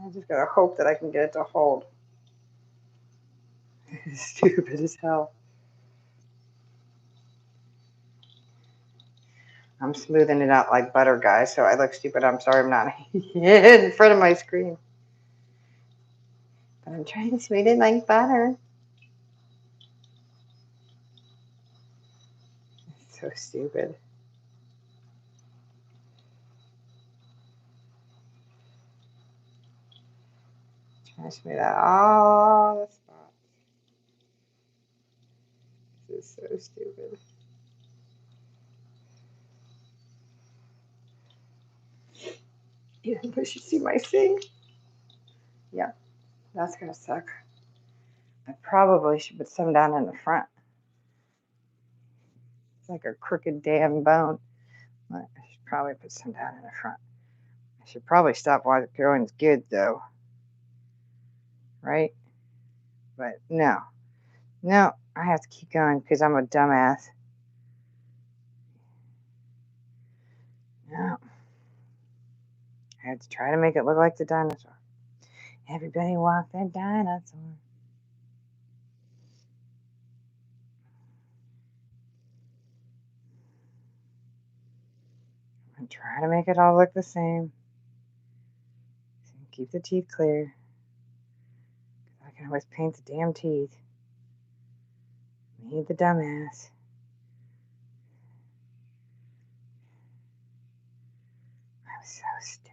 I just gotta hope that I can get it to hold. Stupid as hell. I'm smoothing it out like butter, guys, so I look stupid. I'm sorry I'm not in front of my screen. But I'm trying to smooth it like butter. It's so stupid. Trying to smooth out all the spots. This is so stupid. You should see my sink. Yeah, that's gonna suck. I probably should put some down in the front. It's like a crooked damn bone. I should probably put some down in the front. I should probably stop while the growing's good, though. Right? But no. No, I have to keep going because I'm a dumbass. No. I have to try to make it look like the dinosaur. Everybody walk that dinosaur. I'm trying to make it all look the same. Keep the teeth clear. I can always paint the damn teeth. Me, the dumbass. I'm so stupid.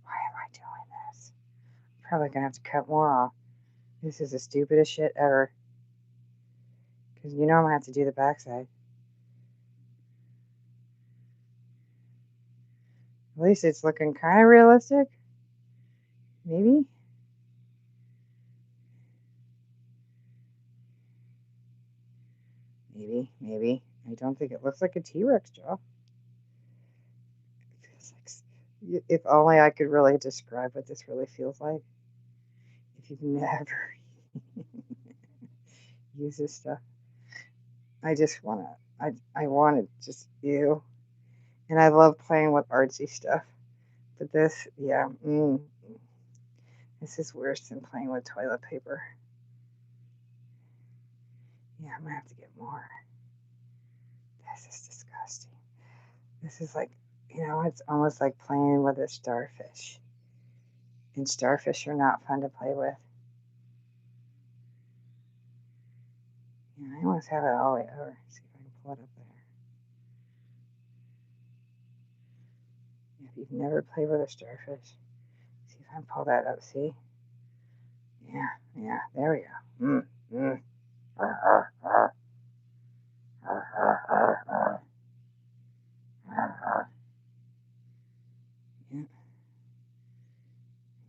Why am I doing this? I'm probably gonna have to cut more off. This is the stupidest shit ever. Because you know I'm gonna have to do the backside. At least it's looking kind of realistic. Maybe. Maybe. I don't think it looks like a T-Rex jaw. It feels like, if only I could really describe what this really feels like. If you've never used this stuff, I just wanna, I wanna just ew. And I love playing with artsy stuff. But this, yeah, this is worse than playing with toilet paper. Yeah, I'm gonna have to get more. This is disgusting. This is like, it's almost like playing with a starfish. And starfish are not fun to play with. Yeah, I almost have it all the way over. See if I can pull it up there. If you've never played with a starfish, see if I can pull that up. See? Yeah, there we go.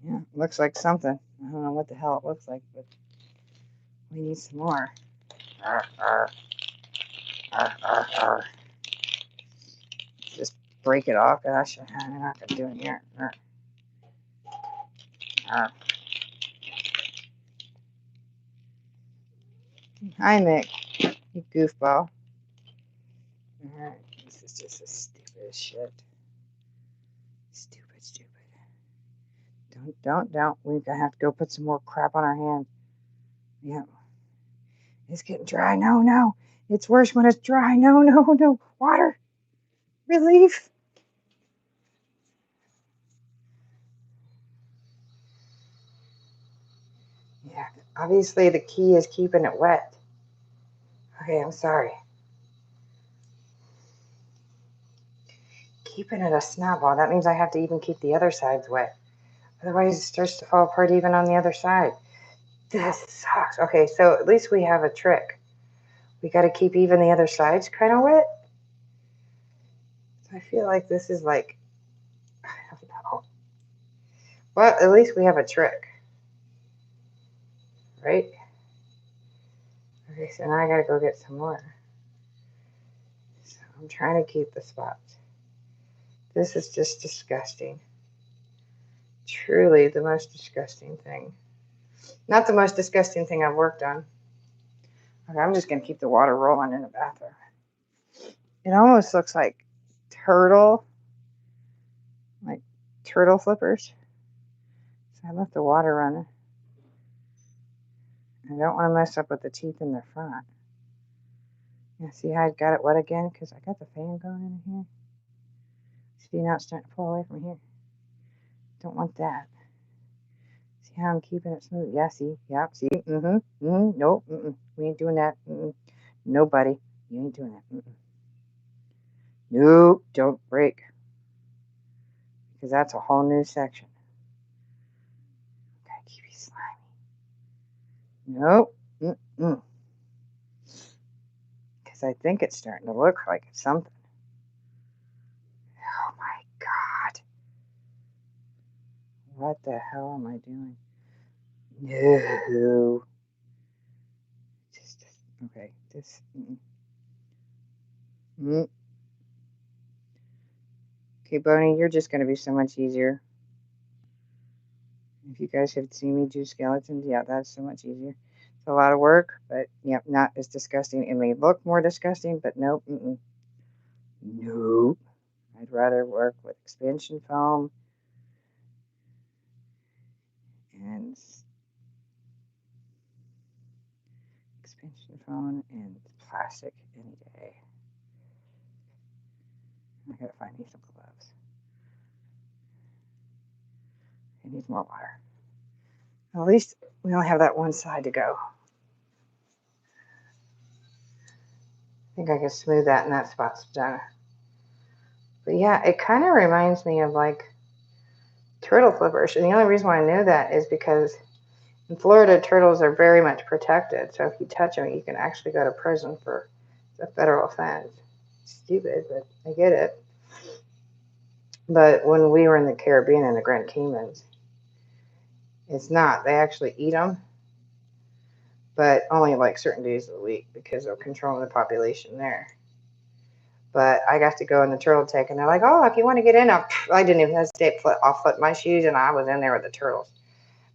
Yeah, looks like something. I don't know what the hell it looks like, but we need some more. Just break it off. Gosh, I'm not gonna do it here. Hi, Mick. You goofball. Alright, this is just the stupidest shit. Stupid. Don't. We're gonna have to go put some more crap on our hand. Yeah. It's getting dry. No. It's worse when it's dry. No. Water. Relief. Obviously, the key is keeping it wet. Okay, I'm sorry. Keeping it a snap ball. That means I have to even keep the other sides wet. Otherwise, it starts to fall apart even on the other side. This sucks. Okay, so at least we have a trick. We got to keep even the other sides kind of wet. So I feel like this is like, I don't know. Well, at least we have a trick, right? Okay, so now I got to go get some more. So I'm trying to keep the spots. This is just disgusting. Truly the most disgusting thing. Not the most disgusting thing I've worked on. Okay, I'm just going to keep the water rolling in the bathroom. It almost looks like turtle flippers. So I left the water running. I don't want to mess up with the teeth in the front. Yeah, see how I got it wet again? Because I got the fan going in here. See, now it's starting to pull away from here. Don't want that. See how I'm keeping it smooth? Yeah, see? Yeah, see? Nope. We ain't doing that. Nobody. You ain't doing that. Nope. Don't break. Because that's a whole new section. Gotta keep you slimy. Nope. Because I think it's starting to look like it's something. Oh my God. What the hell am I doing? No. Just okay. This. Okay, Bonnie, you're just going to be so much easier. If you guys have seen me do skeletons, yeah, that's so much easier. It's a lot of work, but yep, not as disgusting. It may look more disgusting, but nope. Nope. I'd rather work with expansion foam and plastic any day. I gotta find me some gloves. I need more water. At least we only have that one side to go. I think I can smooth that and that spot's done. But yeah, it kind of reminds me of like turtle flippers. And the only reason why I know that is because in Florida, turtles are very much protected. So if you touch them, you can actually go to prison for a federal offense. Stupid, but I get it. But when we were in the Caribbean and the Grand Caymans, it's not. They actually eat them, but only like certain days of the week because they're controlling the population there. But I got to go in the turtle tank, and they're like, "Oh, if you want to get in," I didn't even hesitate. I'll flip my shoes, and I was in there with the turtles.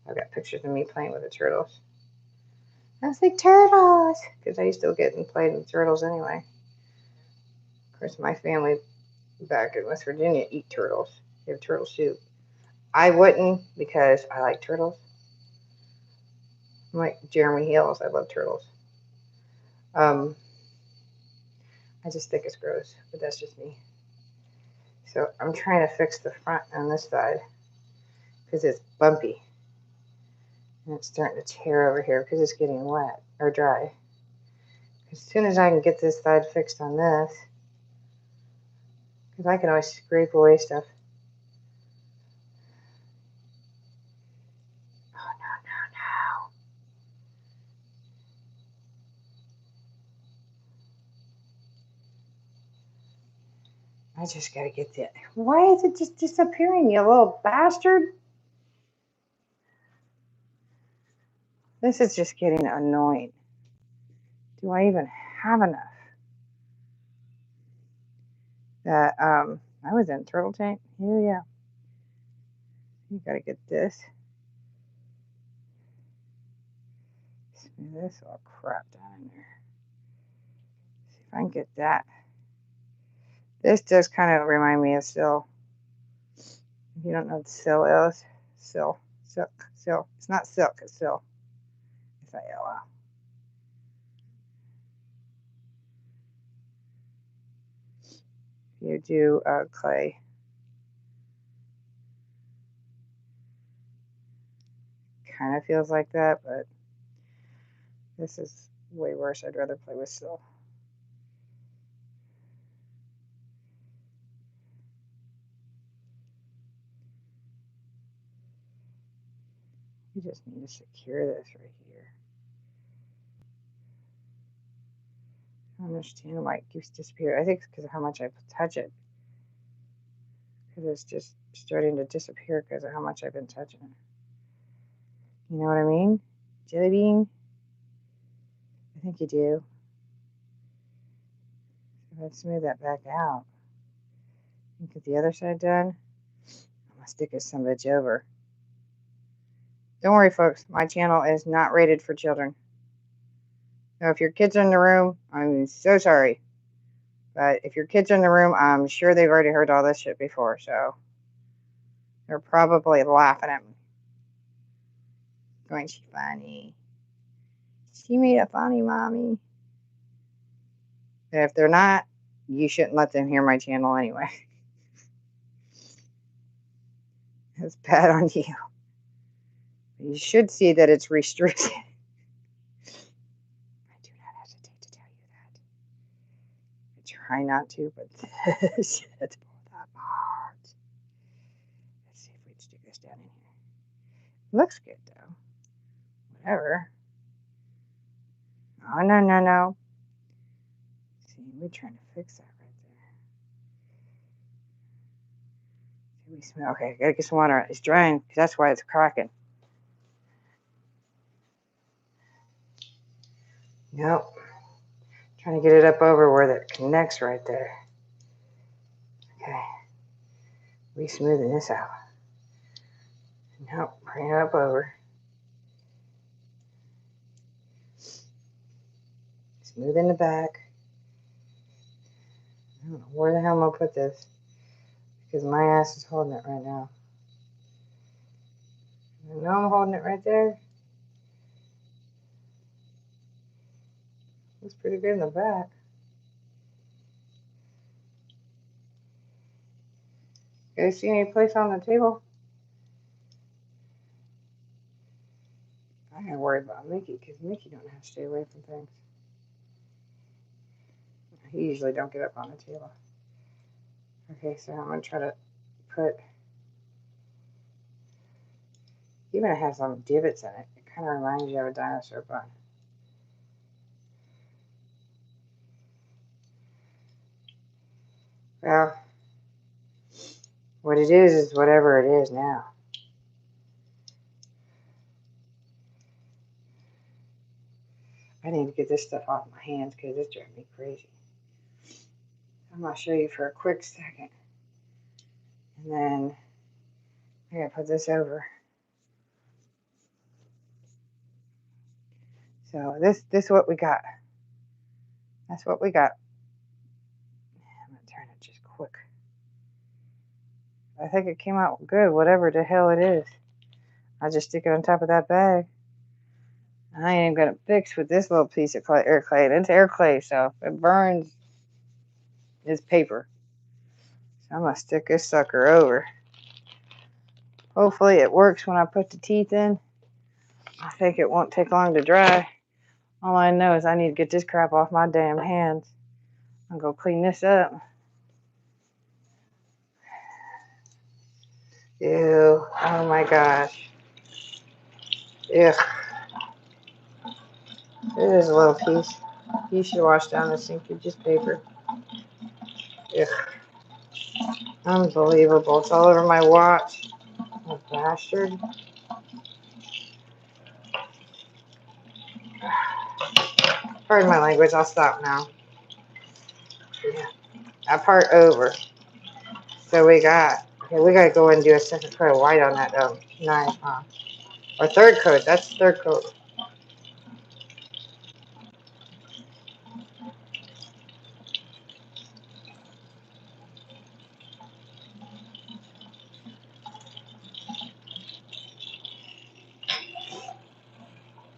I've got pictures of me playing with the turtles. I was like, turtles, because I used to get and play with turtles anyway. Of course, my family back in West Virginia eat turtles. They have turtle soup. I wouldn't because I like turtles. I'm like Jeremy Hills. I love turtles. I just think it's gross, but that's just me. So I'm trying to fix the front on this side because it's bumpy. And it's starting to tear over here because it's getting wet or dry. As soon as I can get this side fixed on this, because I can always scrape away stuff. Oh, no. I just gotta get that. Why is it just disappearing, you little bastard? This is just getting annoying. Do I even have enough? That I was in turtle tank. Yeah. You gotta get this. Smooth this all crap down in there. See if I can get that. This does kind of remind me of sill. If you don't know what sill is, sill. It's not silk, it's sill. S-I-L-L. You do clay. Kind of feels like that, but This is way worse. I'd rather play with Syl. You just need to secure this right here. I don't understand why it keeps disappearing. I think it's because of how much I touch it. Because it's just starting to disappear because of how much I've been touching it. You know what I mean? Jelly bean? I think you do. So let's smooth that back out. And get the other side done. I'm going to stick this some bitch over. Don't worry, folks. My channel is not rated for children. So if your kids are in the room, I'm so sorry. But if your kids are in the room, I'm sure they've already heard all this shit before. So they're probably laughing at me. Going, she's funny. She made a funny mommy. But if they're not, you shouldn't let them hear my channel anyway. It's bad on you. You should see that it's restricted. I do not hesitate to tell you that. I try not to, but this shit pulled apart. Let's see if we can stick this down in here. Looks good though. Whatever. Oh, no, no, no. See, we're trying to fix that right there. We smell. Okay, gotta get some water. It's drying because that's why it's cracking. Nope. Trying to get it up over where that connects right there. Okay. We smoothing this out. Nope. Bring it up over. Smooth in the back. I don't know where the hell I'm gonna put this because my ass is holding it right now. I know I'm holding it right there. Looks pretty good in the back. You guys see any place on the table? I gotta worry about Mickey because Mickey don't have to stay away from things. He usually don't get up on the table. Okay, so I'm gonna try to put, even it has some divots in it. It kind of reminds you of a dinosaur bone. Well, what it is whatever it is now. I need to get this stuff off my hands because it's driving me crazy. I'm gonna show you for a quick second. And then I gotta put this over. So this is what we got. That's what we got. I'm gonna turn it just quick. I think it came out good, whatever the hell it is. I'll just stick it on top of that bag. I ain't gonna fix with this little piece of clay, air clay. It's air clay, so if it burns, it's paper. So I'm gonna stick this sucker over. Hopefully it works when I put the teeth in. I think it won't take long to dry. All I know is I need to get this crap off my damn hands. I'm gonna go clean this up. Ew, oh my gosh. Ugh. It is a little piece. You should wash down the sink with just paper. Ugh. Unbelievable. It's all over my watch. Oh, bastard. Pardon my language. I'll stop now. Yeah. That part over. So we got, okay, we got to go and do a second coat of white on that knife, huh? Or third coat. That's third coat.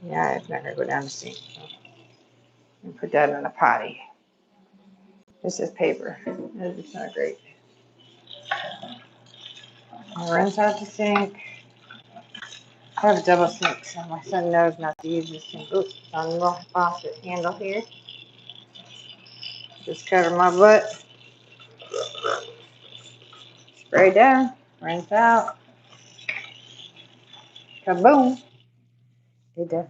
Yeah, it's not going to go down the sink. So put that in a potty. This is paper. It's not great. I'll rinse out the sink. I have a double sink, so my son knows not to use this sink. Oops, it's on the little faucet handle here. Just cover my butt. Spray down, rinse out. Kaboom! It does.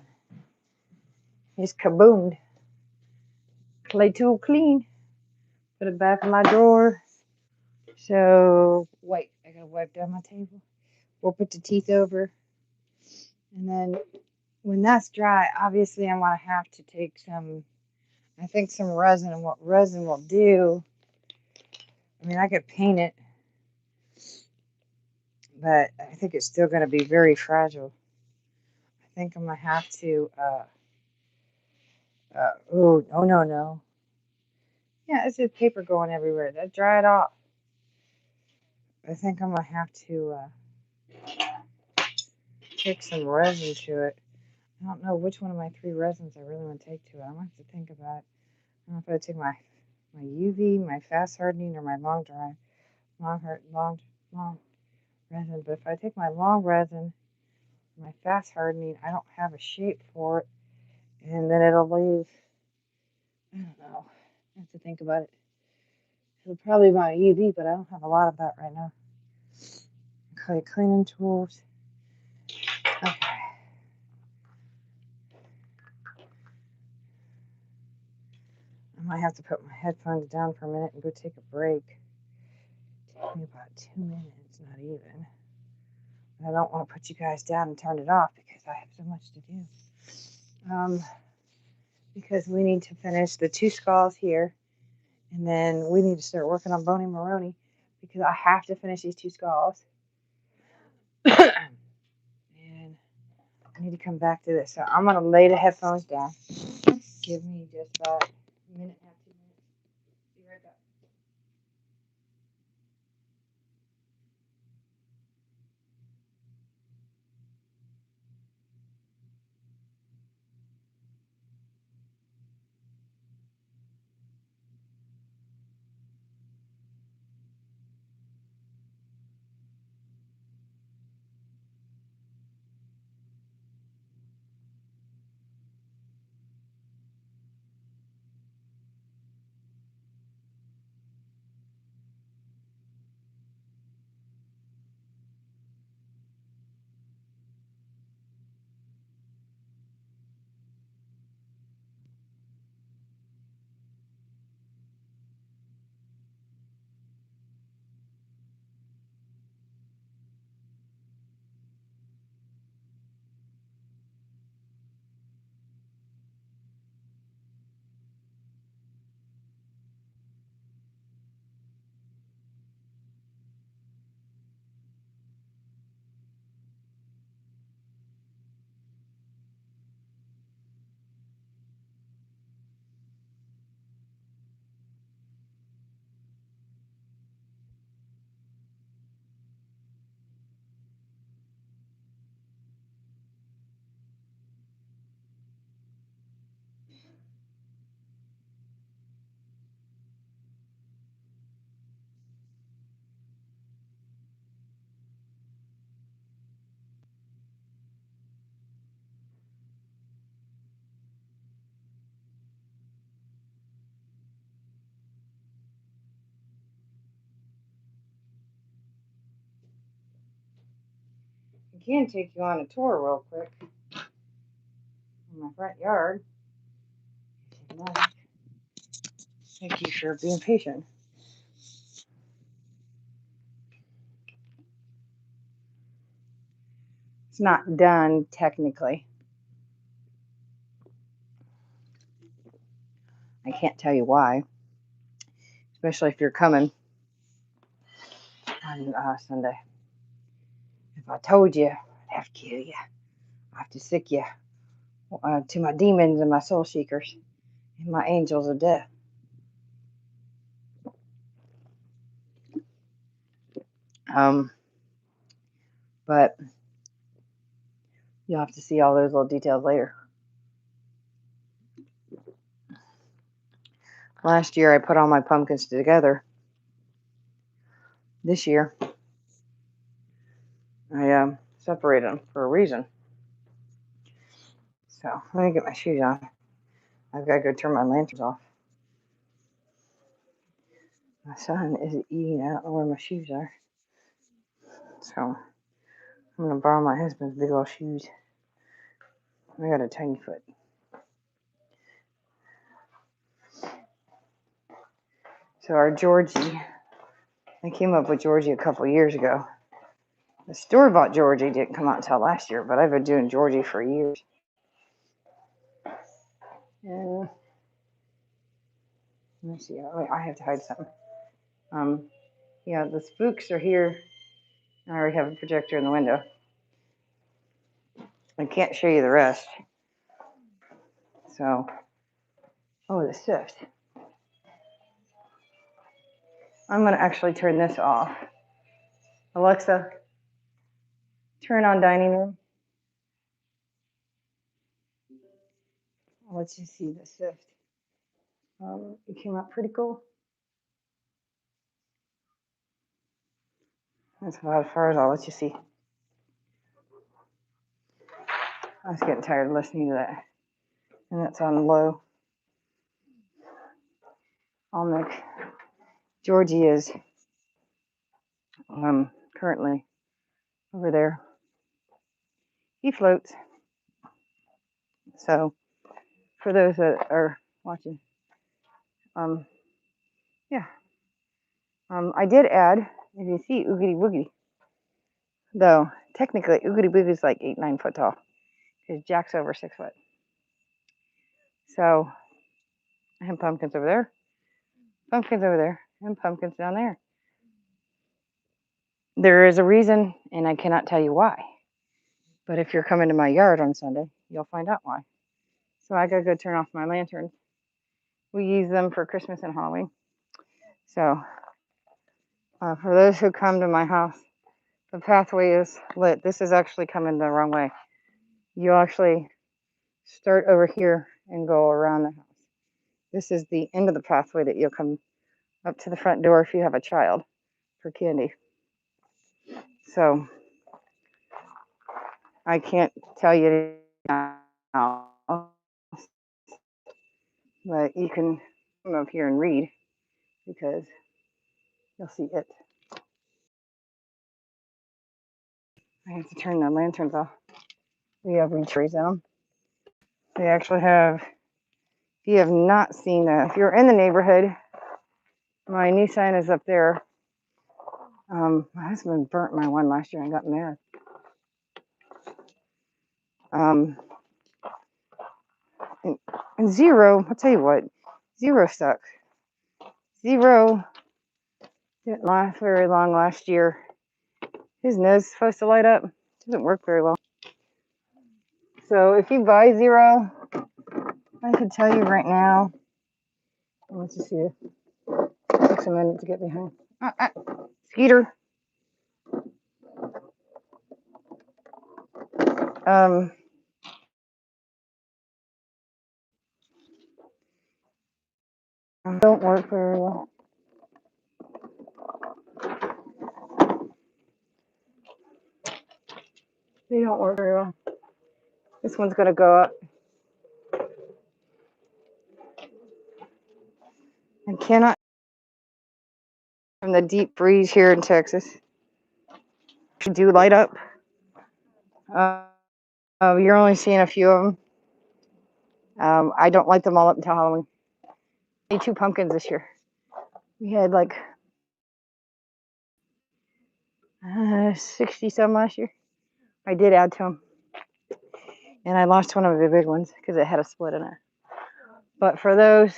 It's kaboomed. Clay tool clean. Put it back in my drawer. So, wait, I gotta wipe down my table. We'll put the teeth over. And then when that's dry, obviously I'm gonna have to take some, I think some resin. And what resin will do, I mean, I could paint it, but I think it's still gonna be very fragile. I think I'm gonna have to, oh, no. Yeah, it's just paper going everywhere. That dried off. I think I'm gonna have to take some resin to it. I don't know which one of my 3 resins I really want to take to it. I'm gonna have to think about it. I don't know if I take my UV, my fast hardening, or my long dry, long resin. But if I take my long resin, my fast hardening, I don't have a shape for it, and then it'll leave. I don't know. I have to think about it. It'll probably be my UV, but I don't have a lot of that right now. Okay, cleaning tools. Okay. I might have to put my headphones down for a minute and go take a break. Take me about 2 minutes, not even. I don't want to put you guys down and turn it off because I have so much to do. Because we need to finish the 2 skulls here, and then we need to start working on Boney Maroney because I have to finish these 2 skulls. And I need to come back to this. So I'm going to lay the headphones down. Give me just about a minute and a half, 2 minutes. Be right back. I can take you on a tour real quick in my front yard. Thank you for being patient. It's not done technically. I can't tell you why, especially if you're coming on Sunday. If I told you, I'd have to kill you. I have to sick you to my demons and my soul seekers and my angels of death. But you'll have to see all those little details later. Last year I put all my pumpkins together. This year I separated them for a reason. So let me get my shoes on. I've got to go turn my lanterns off. My son is eating. I don't know where my shoes are. So I'm going to borrow my husband's big old shoes. I got a tiny foot. So our Georgie, I came up with Georgie a couple years ago. The store-bought Georgie didn't come out until last year, but I've been doing Georgie for years. And let me see. Oh, I have to hide something. Yeah, the spooks are here. I already have a projector in the window. I can't show you the rest. So, oh, the sift. I'm going to actually turn this off. Alexa, turn on dining room. I'll let you see the sift. It came out pretty cool. That's about as far as I'll let you see. I was getting tired of listening to that. And that's on low. Almec. Georgie is currently over there. He floats. So for those that are watching, yeah. I did add, if you see Oogity Boogity, though technically Oogity Boogity is like 8-9 foot tall, because Jack's over 6 foot. So I have pumpkins over there, pumpkins over there, and pumpkins down there. There is a reason, and I cannot tell you why. But if you're coming to my yard on Sunday, you'll find out why. So I gotta go turn off my lanterns. We use them for Christmas and Halloween. So for those who come to my house, the pathway is lit. This is actually coming the wrong way. You actually start over here and go around the house. This is the end of the pathway that you'll come up to the front door if you have a child for candy. So I can't tell you now, but you can come up here and read because you'll see it. I have to turn the lanterns off. We have trees in them. They actually have, if you have not seen that, if you're in the neighborhood, my new sign is up there. My husband burnt my one last year and got mad. And Zero, I'll tell you what, Zero sucks. Zero didn't last very long last year. His nose is supposed to light up. Doesn't work very well. So if you buy Zero, I can tell you right now. Let's just see it. It takes a minute to get behind. Skeeter. Don't work very well. They don't work very well. This one's gonna go up. I cannot from the deep freeze here in Texas. Do light up. You're only seeing a few of them. I don't light them all up until Halloween. I made 2 pumpkins this year. We had like 60 some last year. I did add to them. And I lost one of the big ones because it had a split in it. But for those,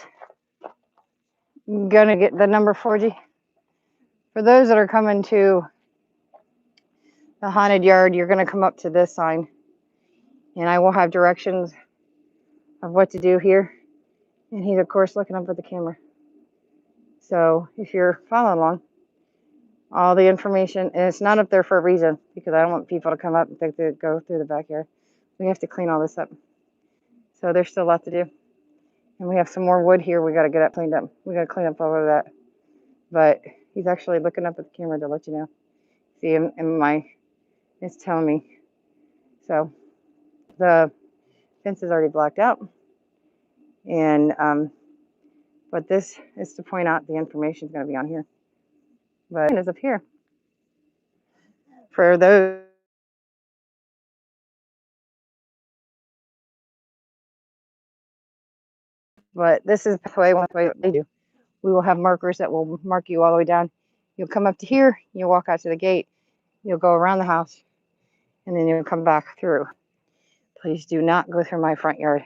I'm gonna get the number 4G. For those that are coming to the haunted yard, you're gonna come up to this sign. And I will have directions of what to do here. And he's of course looking up at the camera. So if you're following along, all the information, and it's not up there for a reason, because I don't want people to come up and think they go through the backyard. We have to clean all this up. So there's still a lot to do. And we have some more wood here we got to get up cleaned up. We got to clean up all of that. But he's actually looking up at the camera to let you know. See, and it's telling me. So the fence is already blacked out. And but this is to point out the information is going to be on here. But it is up here for those. But this is the way they do. We will have markers that will mark you all the way down. You'll come up to here, you'll walk out to the gate, you'll go around the house, and then you'll come back through. Please do not go through my front yard.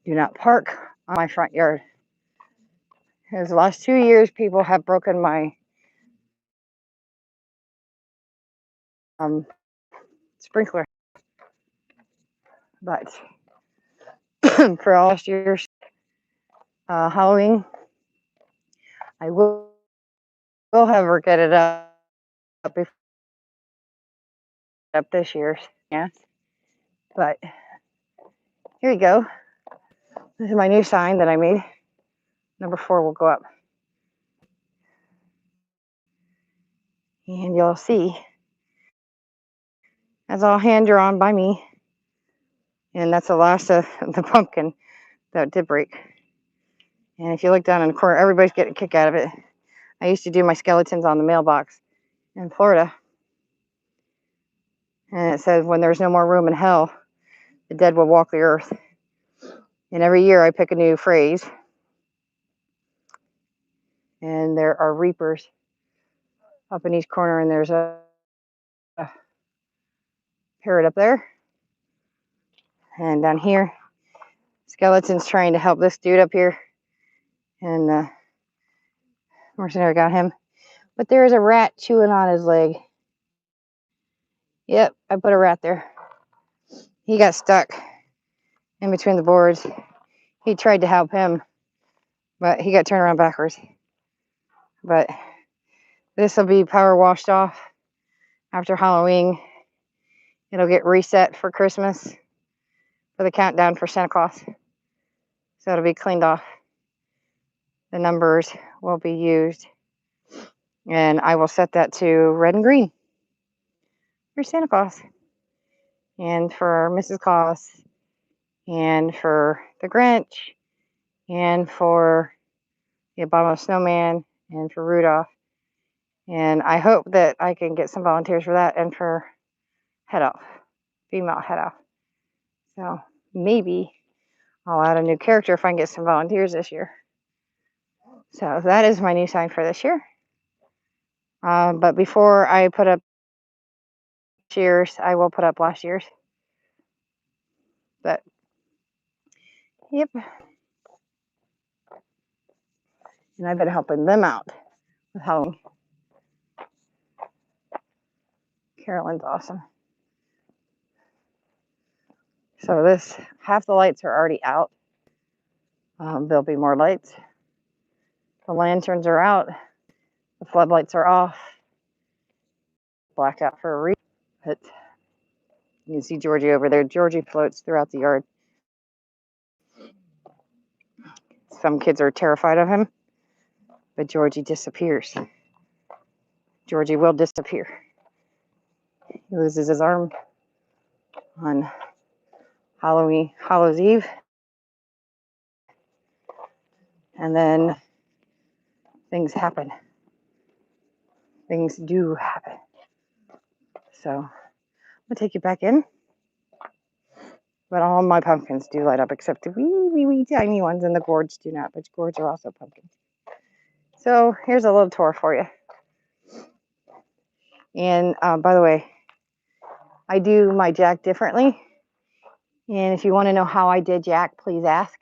Do not park on my front yard. Because the last 2 years, people have broken my sprinkler. But for all last year's Halloween, I will have her get it up this year's. Yeah. But here you go. This is my new sign that I made. Number 4 will go up. And you'll see that's all hand drawn by me. And that's the last of the pumpkin that did break. And if you look down in the corner, everybody's getting a kick out of it. I used to do my skeletons on the mailbox in Florida. And it says, when there's no more room in hell, the dead will walk the earth. And every year I pick a new phrase. And there are reapers up in each corner, and there's a parrot up there. And down here, skeletons trying to help this dude up here. And mercenary got him. But there's a rat chewing on his leg. Yep, I put a rat there. He got stuck in between the boards. He tried to help him, but he got turned around backwards. But this will be power washed off after Halloween. It'll get reset for Christmas for the countdown for Santa Claus. So it'll be cleaned off. The numbers will be used. And I will set that to red and green for Santa Claus. And for Mrs. Claus. And for the Grinch. And for the Abominable Snowman. And for Rudolph. And I hope that I can get some volunteers for that and for head off, female head off. So maybe I'll add a new character if I can get some volunteers this year. So that is my new sign for this year. But before I put up this year's, I will put up last year's. But yep. And I've been helping them out with Halloween. Carolyn's awesome. So this, half the lights are already out. There'll be more lights. The lanterns are out. The floodlights are off. Blackout for a reason. But you can see Georgie over there. Georgie floats throughout the yard. Some kids are terrified of him, but Georgie disappears. Georgie will disappear. He loses his arm on Hallows Eve. And then things happen. Things do happen. So I'm gonna take you back in. But all my pumpkins do light up except the wee tiny ones, and the gourds do not, but gourds are also pumpkins. So here's a little tour for you. And by the way, I do my Jack differently. And if you want to know how I did Jack, please ask.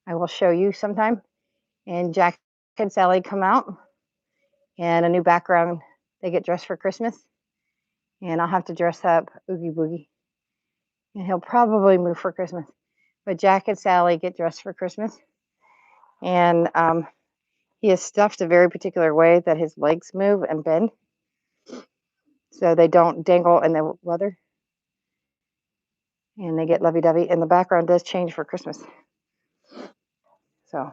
I will show you sometime. And Jack and Sally come out, and a new background. They get dressed for Christmas. And I'll have to dress up Oogie Boogie. And he'll probably move for Christmas. But Jack and Sally get dressed for Christmas. And he is stuffed a very particular way that his legs move and bend, so they don't dangle in the weather. And they get lovey-dovey. And the background does change for Christmas. So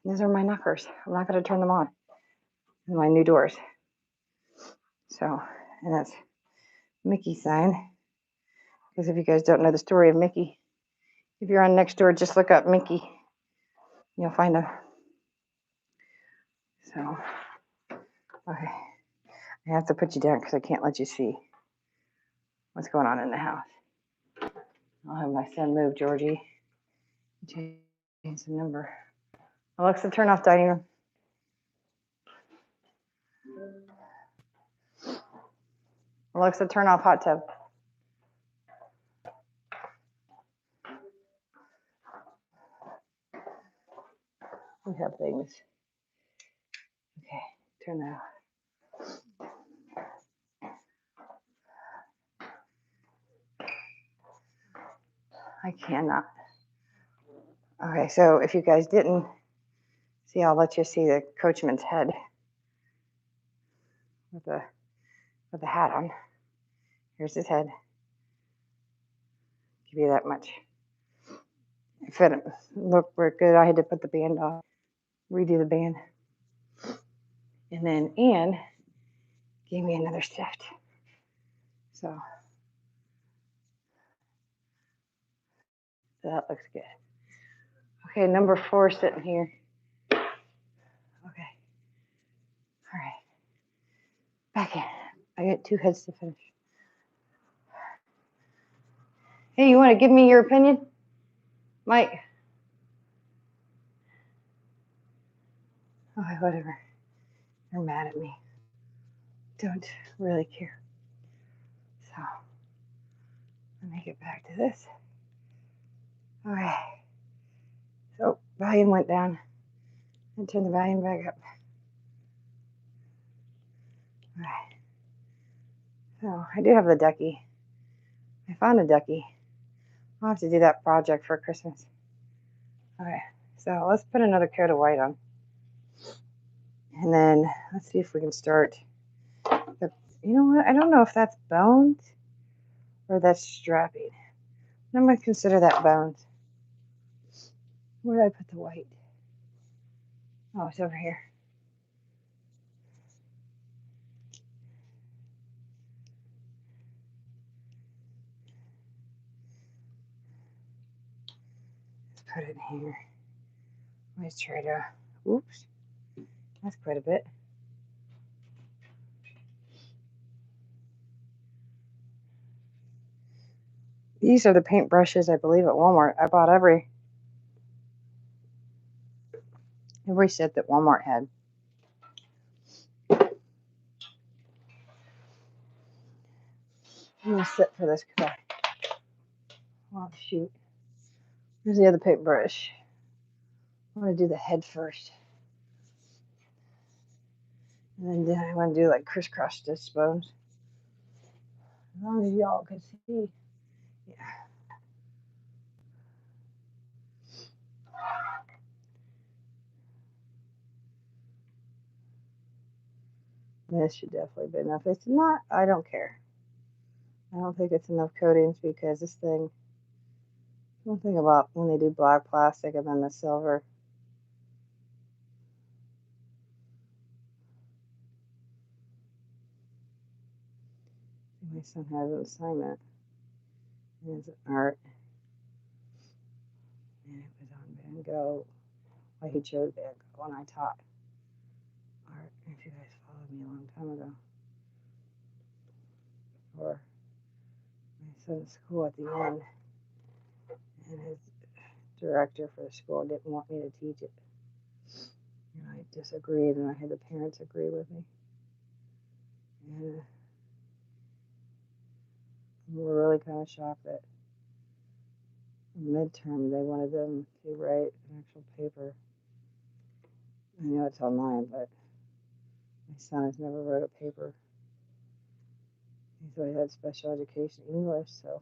these are my knockers. I'm not going to turn them on. And my new doors. So, and that's Mickey sign. Because if you guys don't know the story of Mickey, if you're on Nextdoor, just look up Mickey. You'll find him. So, okay. I have to put you down because I can't let you see what's going on in the house. I'll have my son move, Georgie. Change the number. Alexa, turn off dining room. Alexa, turn off hot tub. We have things. Okay, turn that off. I cannot. Okay, so if you guys didn't see, I'll let you see the coachman's head with the hat on. Here's his head. Give you that much. If it looked good, I had to put the band on, redo the band. And then Anne gave me another set. So that looks good. Okay, number 4 sitting here. Okay. All right. Back in. I got 2 heads to finish. Hey, you want to give me your opinion? Mike? Okay, whatever. You're mad at me. Don't really care. So, let me get back to this. Okay. So, volume went down. And turn the volume back up. Alright. So, I do have the ducky. I found a ducky. I'll have to do that project for Christmas. Okay. So, let's put another coat of white on. And then, let's see if we can start. You know what? I don't know if that's bones or that's strapping. I'm going to consider that bones. Where did I put the white? Oh, it's over here. Let's put it in here. Let's try to, oops, that's quite a bit. These are the paint brushes, I believe, at Walmart. I bought every set that Walmart had. I'm going to sit for this because oh, shoot. Here's the other paintbrush. I'm going to do the head first. And then I want to do like crisscross stitch bones. As long as y'all can see. Yeah. This should definitely be enough. If it's not, I don't care. I don't think it's enough coatings because this thing, one thing about when they do black plastic and then the silver, my son has an assignment. It's art. And it was on Van Gogh. Well, he chose Van Gogh when I taught art. If you guys followed me a long time ago. Or my son's school at the end. And his director for the school didn't want me to teach it. And I disagreed, and I had the parents agree with me. And we were really kind of shocked that midterm they wanted them to write an actual paper. I know it's online, but my son has never wrote a paper. He's always had special education English, so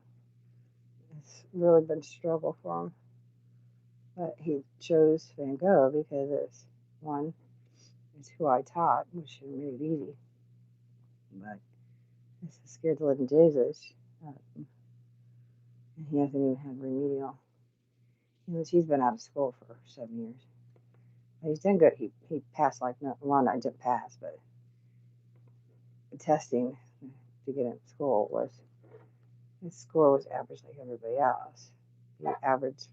it's really been a struggle for him. But he chose Van Gogh because it's one, it's who I taught, which made it easy. But this is scared to live in Jesus. And he hasn't even had remedial. He's been out of school for 7 years. He's done good. He passed like no, well, not didn't pass, but testing to get in school was his score was average like everybody else. The average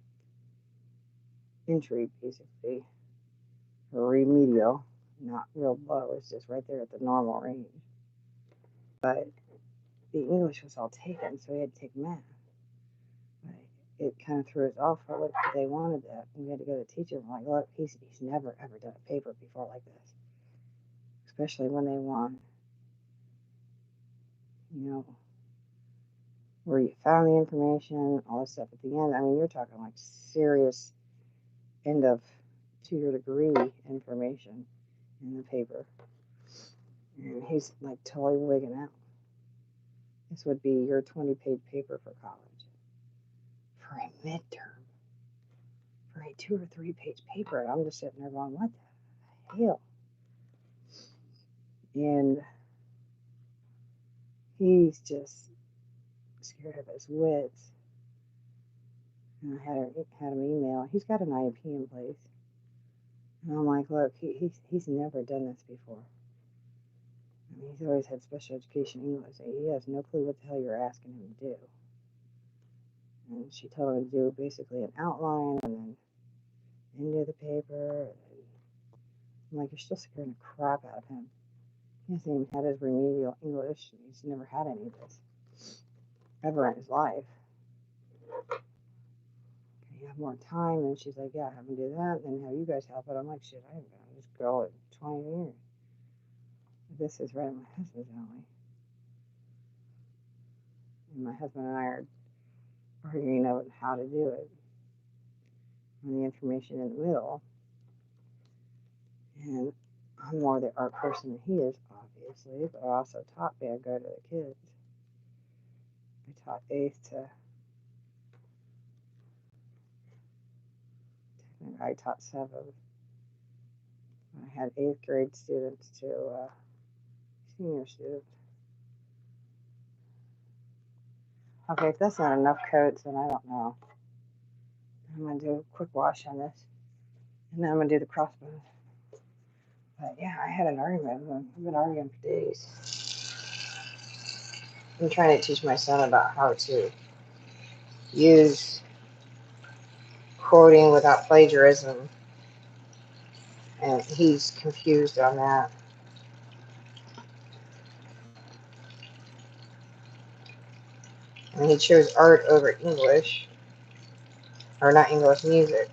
entry, basically, or remedial, not real low. It's just right there at the normal range. But the English was all taken, so he had to take math. But it kind of threw us off. Look, they wanted that. We had to go to the teacher. We're like, look, he's never ever done a paper before like this, especially when they want, where you found the information, all this stuff at the end. I mean, you're talking like serious end of 2-year degree information in the paper. And he's like totally wigging out. This would be your 20-page paper for college. For a midterm. For a 2 or 3-page paper. And I'm just sitting there going, what the hell? And he's just scared of his wits. And I had him email. He's got an IUP in place. And I'm like, look, he's never done this before. I mean, he's always had special education English. He has no clue what the hell you're asking him to do. And she told him to do basically an outline and then into the paper. I'm like, you're still scaring the crap out of him. He hasn't even had his remedial English. He's never had any of this ever in his life. Can you have more time? And she's like, yeah, have him do that. And then have you guys help it. I'm like, shit, I haven't been on this girl at 20 years. This is right in my husband's alley. And my husband and I are arguing about how to do it. And the information in the middle. And I'm more the art person than he is, obviously, but I also taught Vanguard to the kids. I taught 8th to, I taught 7th. I had 8th grade students to senior students. Okay, if that's not enough coats, then I don't know. I'm going to do a quick wash on this, and then I'm going to do the crossbones. But yeah, I had an argument. I've been arguing for days. I'm trying to teach my son about how to use quoting without plagiarism, and he's confused on that. And he chose art over English, or not English, music.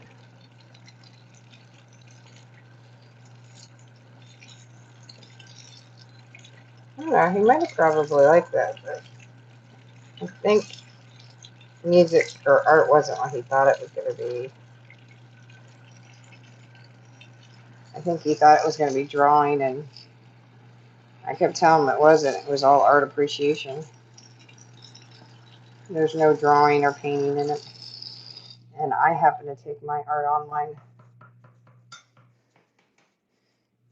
I don't know, he might have probably liked that, but I think music or art wasn't what he thought it was going to be. I think he thought it was going to be drawing, and I kept telling him it wasn't. It was all art appreciation. There's no drawing or painting in it. And I happen to take my art online.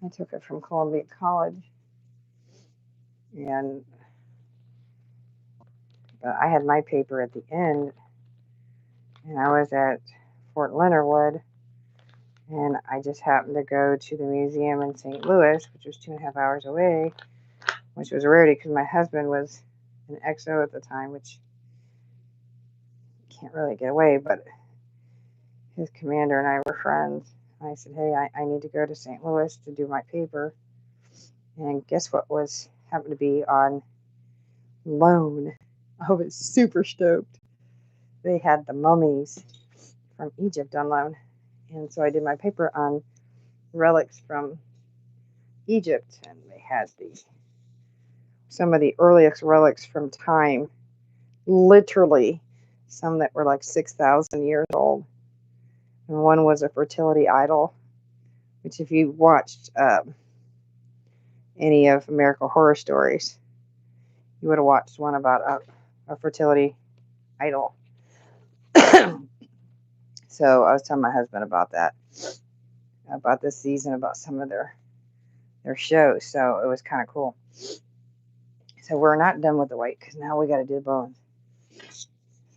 I took it from Columbia College. And I had my paper at the end. And I was at Fort Leonard Wood. And I just happened to go to the museum in St. Louis, which was 2.5 hours away, which was a rarity because my husband was an XO at the time, which can't really get away, but his commander and I were friends. I said, hey, I need to go to St. Louis to do my paper. And guess what happened to be on loan? I was super stoked. They had the mummies from Egypt on loan. And so I did my paper on relics from Egypt. And they had some of the earliest relics from time, literally some that were like 6,000 years old. And one was a fertility idol, which if you watched any of American Horror Stories, you would have watched one about a fertility idol. So I was telling my husband about that, about this season, about some of their shows. So it was kind of cool. So we're not done with the white because now we got to do the bones.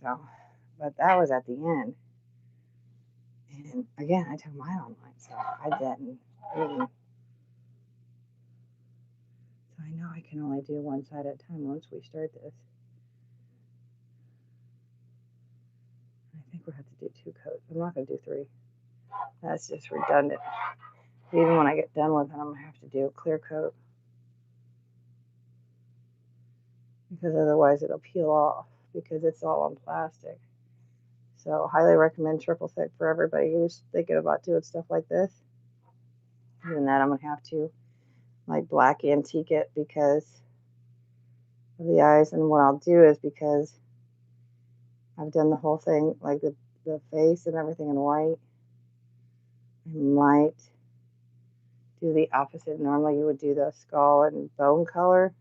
So, but that was at the end. And again, I took mine online, so I didn't. So I know I can only do one side at a time once we start this. I think we'll have to do 2 coats. I'm not going to do 3. That's just redundant. Even when I get done with it, I'm going to have to do a clear coat. Because otherwise it'll peel off because it's all on plastic. So highly recommend triple thick for everybody who's thinking about doing stuff like this. Even that I'm going to have to like black antique it because of the eyes. And what I'll do is, because I've done the whole thing, like the face and everything in white, I might do the opposite. Normally you would do the skull and bone color.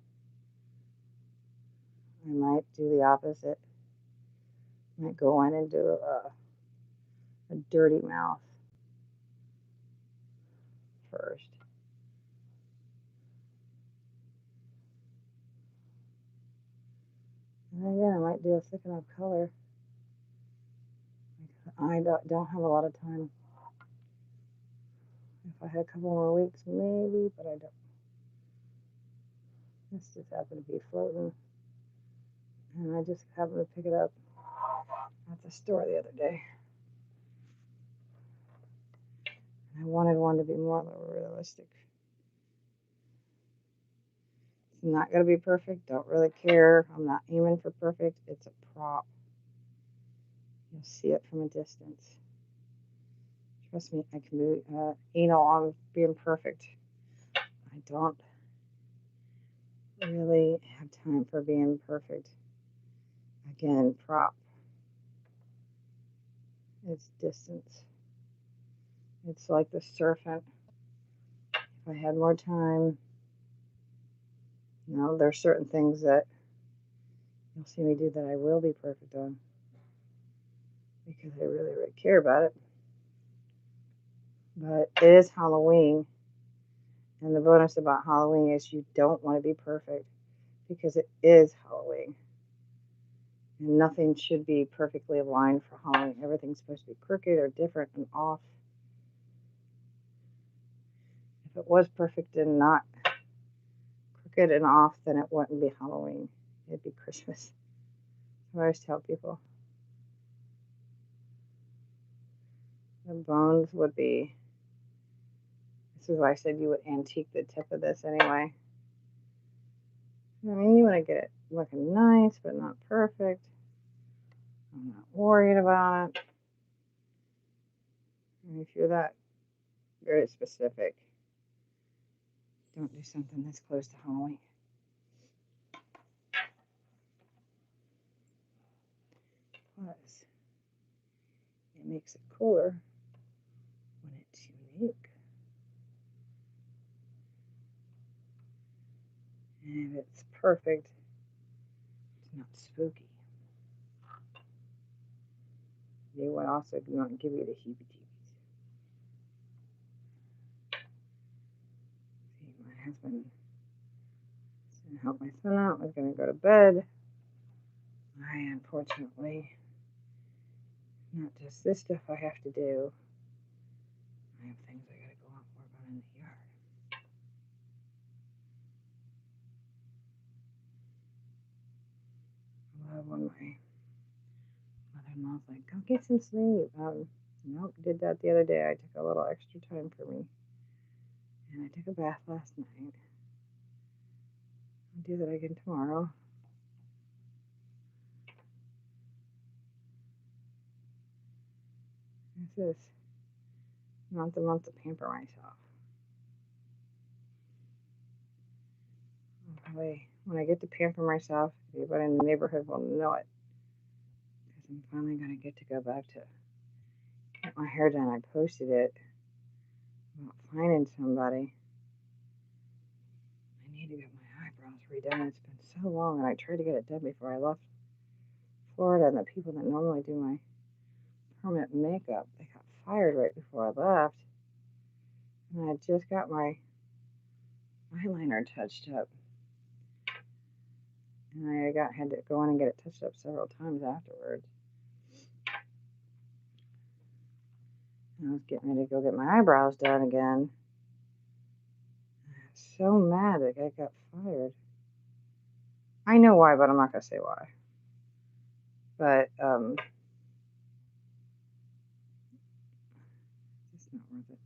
I might do the opposite. I might go in and do a dirty mouth first. And again, I might do a thick enough color. I don't have a lot of time. If I had a couple more weeks, maybe, but I don't. This just happened to be floating, and I just happened to pick it up at the store the other day. I wanted one to be more realistic. It's not going to be perfect. Don't really care. I'm not aiming for perfect. It's a prop. You'll see it from a distance. Trust me, I can be anal on being perfect. I don't really have time for being perfect. Again, prop. It's distance. It's like the serpent. If I had more time, there's certain things that you'll see me do that I will be perfect on because I really, really care about it. But it is Halloween, and the bonus about Halloween is you don't want to be perfect because it is Halloween. And nothing should be perfectly aligned for Halloween. Everything's supposed to be crooked or different and off. If it was perfect and not crooked and off, then it wouldn't be Halloween. It'd be Christmas. I always tell people the bones would be, this is why I said you would antique the tip of this anyway. I mean, you want to get it looking nice, but not perfect. I'm not worried about it. And if you're that very specific, don't do something this close to Halloween. Plus, it makes it cooler when it's unique. And if it's perfect, it's not spooky. They would also not give you the heebie-jeebies. See, my husband was going to help my son out, was going to go to bed. I, unfortunately, not just this stuff I have to do. I have things I got to go out and work on in the yard. I love when my mother-in-law's like, go get some sleep. Nope, did that the other day. I took a little extra time for me. And I took a bath last night. I'll do that again tomorrow. This is not the month to pamper myself. Probably when I get to pamper myself, everybody in the neighborhood will know it. Because I'm finally going to get to go back to get my hair done. I posted it about finding somebody. I need to get my eyebrows redone. It's been so long, and I tried to get it done before I left Florida, and the people that normally do my permanent makeup, they got fired right before I left. And I just got my eyeliner touched up. And I had to go in and get it touched up several times afterwards. And I was getting ready to go get my eyebrows done again. so mad that I got fired. I know why, but I'm not gonna say why. But it's not worth it.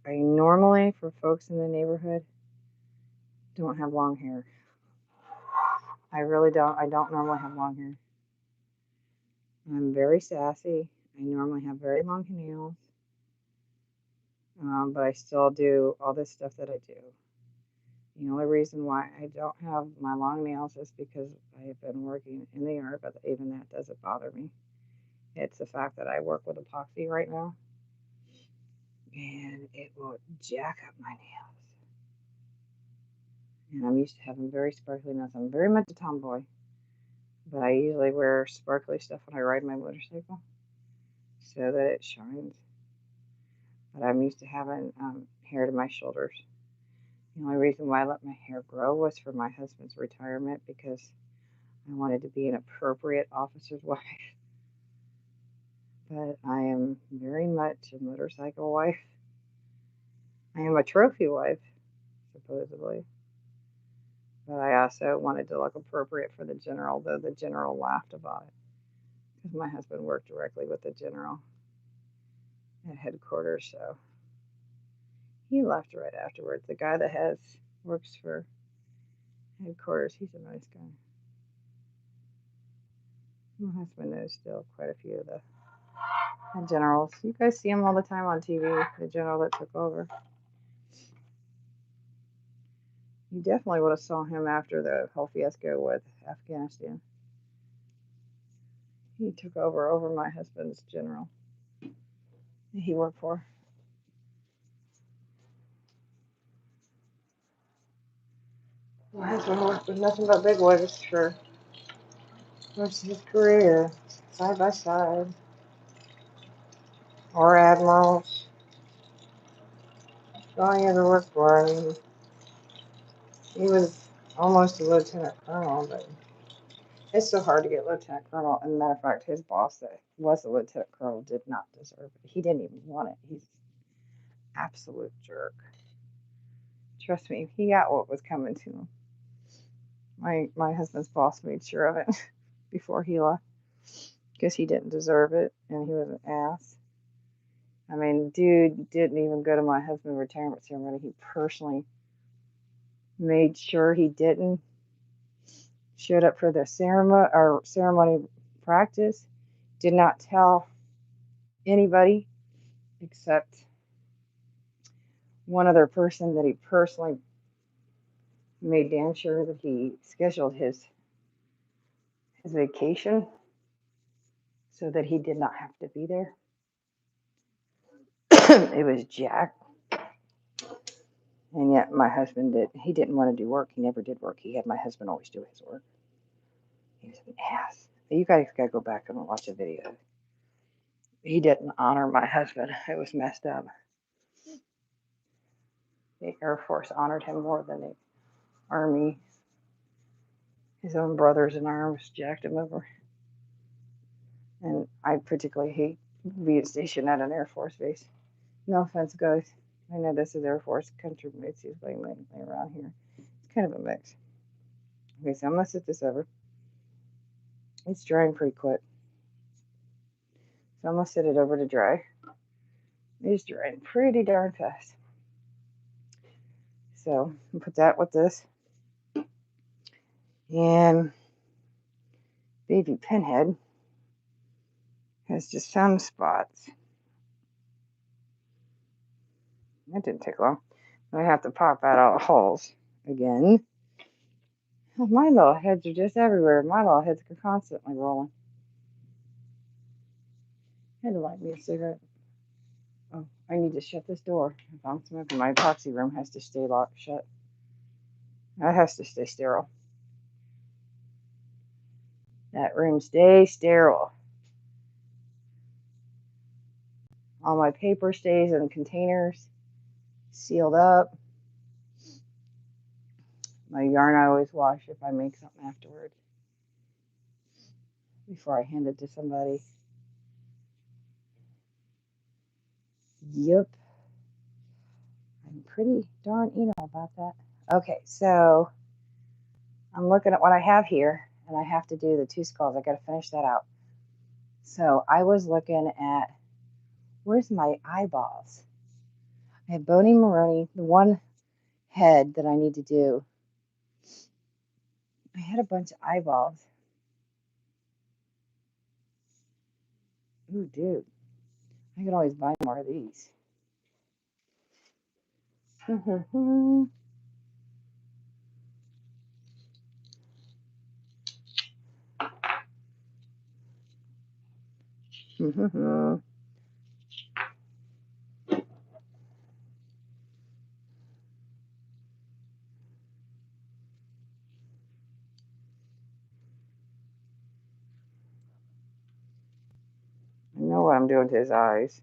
I normally, for folks in the neighborhood, don't have long hair. I really don't. I don't normally have long hair. I'm very sassy. I normally have very long nails, but I still do all this stuff that I do. The only reason why I don't have my long nails is because I have been working in the yard, but even that doesn't bother me. It's the fact that I work with epoxy right now, and it will jack up my nails. And I'm used to having very sparkly nails. I'm very much a tomboy, but I usually wear sparkly stuff when I ride my motorcycle so that it shines. But I'm used to having hair to my shoulders. The only reason why I let my hair grow was for my husband's retirement because I wanted to be an appropriate officer's wife. But I am very much a motorcycle wife. I am a trophy wife, supposedly. But I also wanted to look appropriate for the general, though the general laughed about it because my husband worked directly with the general at headquarters, so he left right afterwards. The guy that works for headquarters, he's a nice guy. My husband knows still quite a few of the generals. You guys see him all the time on TV, the general that took over. You definitely would have saw him after the whole fiasco with Afghanistan. He took over my husband's general that he worked for. My husband worked with nothing but big wigs for most of his career, side by side, or admirals. That's all he ever worked for. I mean, he was almost a lieutenant colonel, but it's so hard to get lieutenant colonel. And matter of fact, his boss that was a lieutenant colonel did not deserve it. He didn't even want it. He's an absolute jerk. Trust me, he got what was coming to him. My husband's boss made sure of it before he left because he didn't deserve it and he was an ass. I mean, dude didn't even go to my husband's retirement ceremony. He personally made sure he didn't. Showed up for the ceremony practice. Did not tell anybody except one other person that he personally made damn sure that he scheduled his vacation so that he did not have to be there. It was Jack. And yet my husband he didn't want to do work. He never did work. He had my husband always do his work. He was an ass. You guys gotta go back and watch the video. He didn't honor my husband. It was messed up. The Air Force honored him more than the Army. His own brothers in arms jacked him over. And I particularly hate being stationed at an Air Force base. No offense, guys. I know this is Air Force country, but it's usually around here. It's kind of a mix. Okay, so I'm going to sit this over. It's drying pretty quick. So I'm going to sit it over to dry. It's drying pretty darn fast. So I'll put that with this. And baby Pinhead has just some spots. That didn't take long. I have to pop out all the holes again. Oh, my little heads are just everywhere. My little heads are constantly rolling. I had to light me a cigarette. Oh, I need to shut this door. If I'm smoking, my epoxy room has to stay locked shut. That has to stay sterile. That room stays sterile. All my paper stays in containers, sealed up. My yarn I always wash if I make something afterwards before I hand it to somebody. Yep. I'm pretty darn anal about that. Okay, so I'm looking at what I have here, and I have to do the 2 skulls. I got to finish that out. So I was looking at, where's my eyeballs? I have Boney Maroney, the one head that I need to do. I had a bunch of eyeballs. Ooh, dude. I could always buy more of these. I know what I'm doing to his eyes.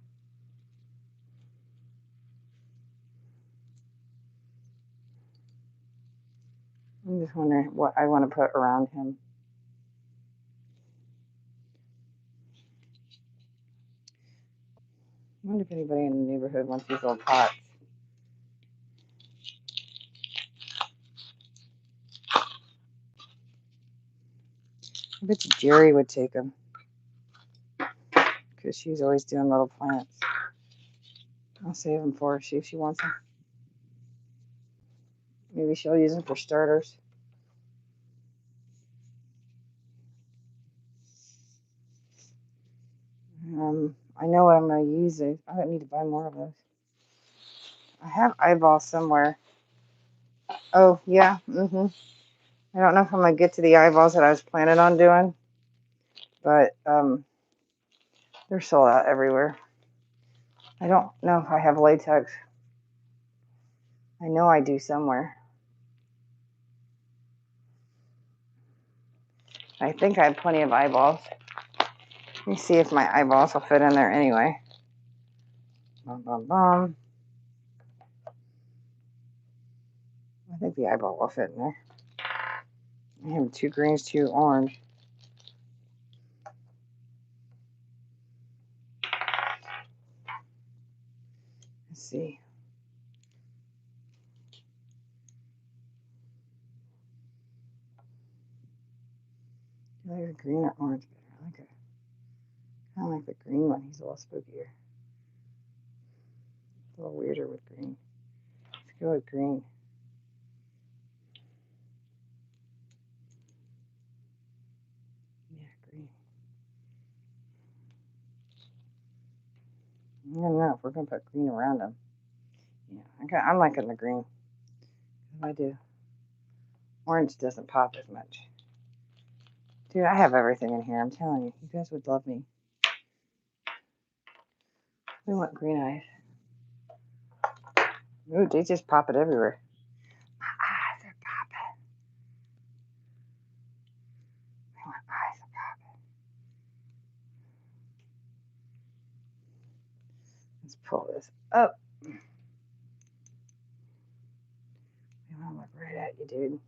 I'm just wondering what I want to put around him. I wonder if anybody in the neighborhood wants these little pots. I bet you Jerry would take them, because she's always doing little plants. I'll save them for her, see if she wants them. Maybe she'll use them for starters. I know what I'm going to use. I don't need to buy more of those. I have eyeballs somewhere. Oh, yeah. I don't know if I'm going to get to the eyeballs that I was planning on doing, but they're sold out everywhere. I don't know if I have latex. I know I do somewhere. I think I have plenty of eyeballs. Let me see if my eyeballs will fit in there anyway. Bum, bum, bum. I think the eyeball will fit in there. I have 2 greens, 2 orange. Let's see. Do I like the green or orange better? I like it. Kind of like the green one. He's a little spookier. A little weirder with green. Let's go with green. Yeah, green. I don't know if we're going to put green around him. Yeah, I'm liking the green. I do. Orange doesn't pop as much. Dude, I have everything in here. I'm telling you. You guys would love me. We want green eyes. Ooh, they just pop it everywhere. My eyes are popping. My eyes are popping. Let's pull this up. We want to look right at you, dude.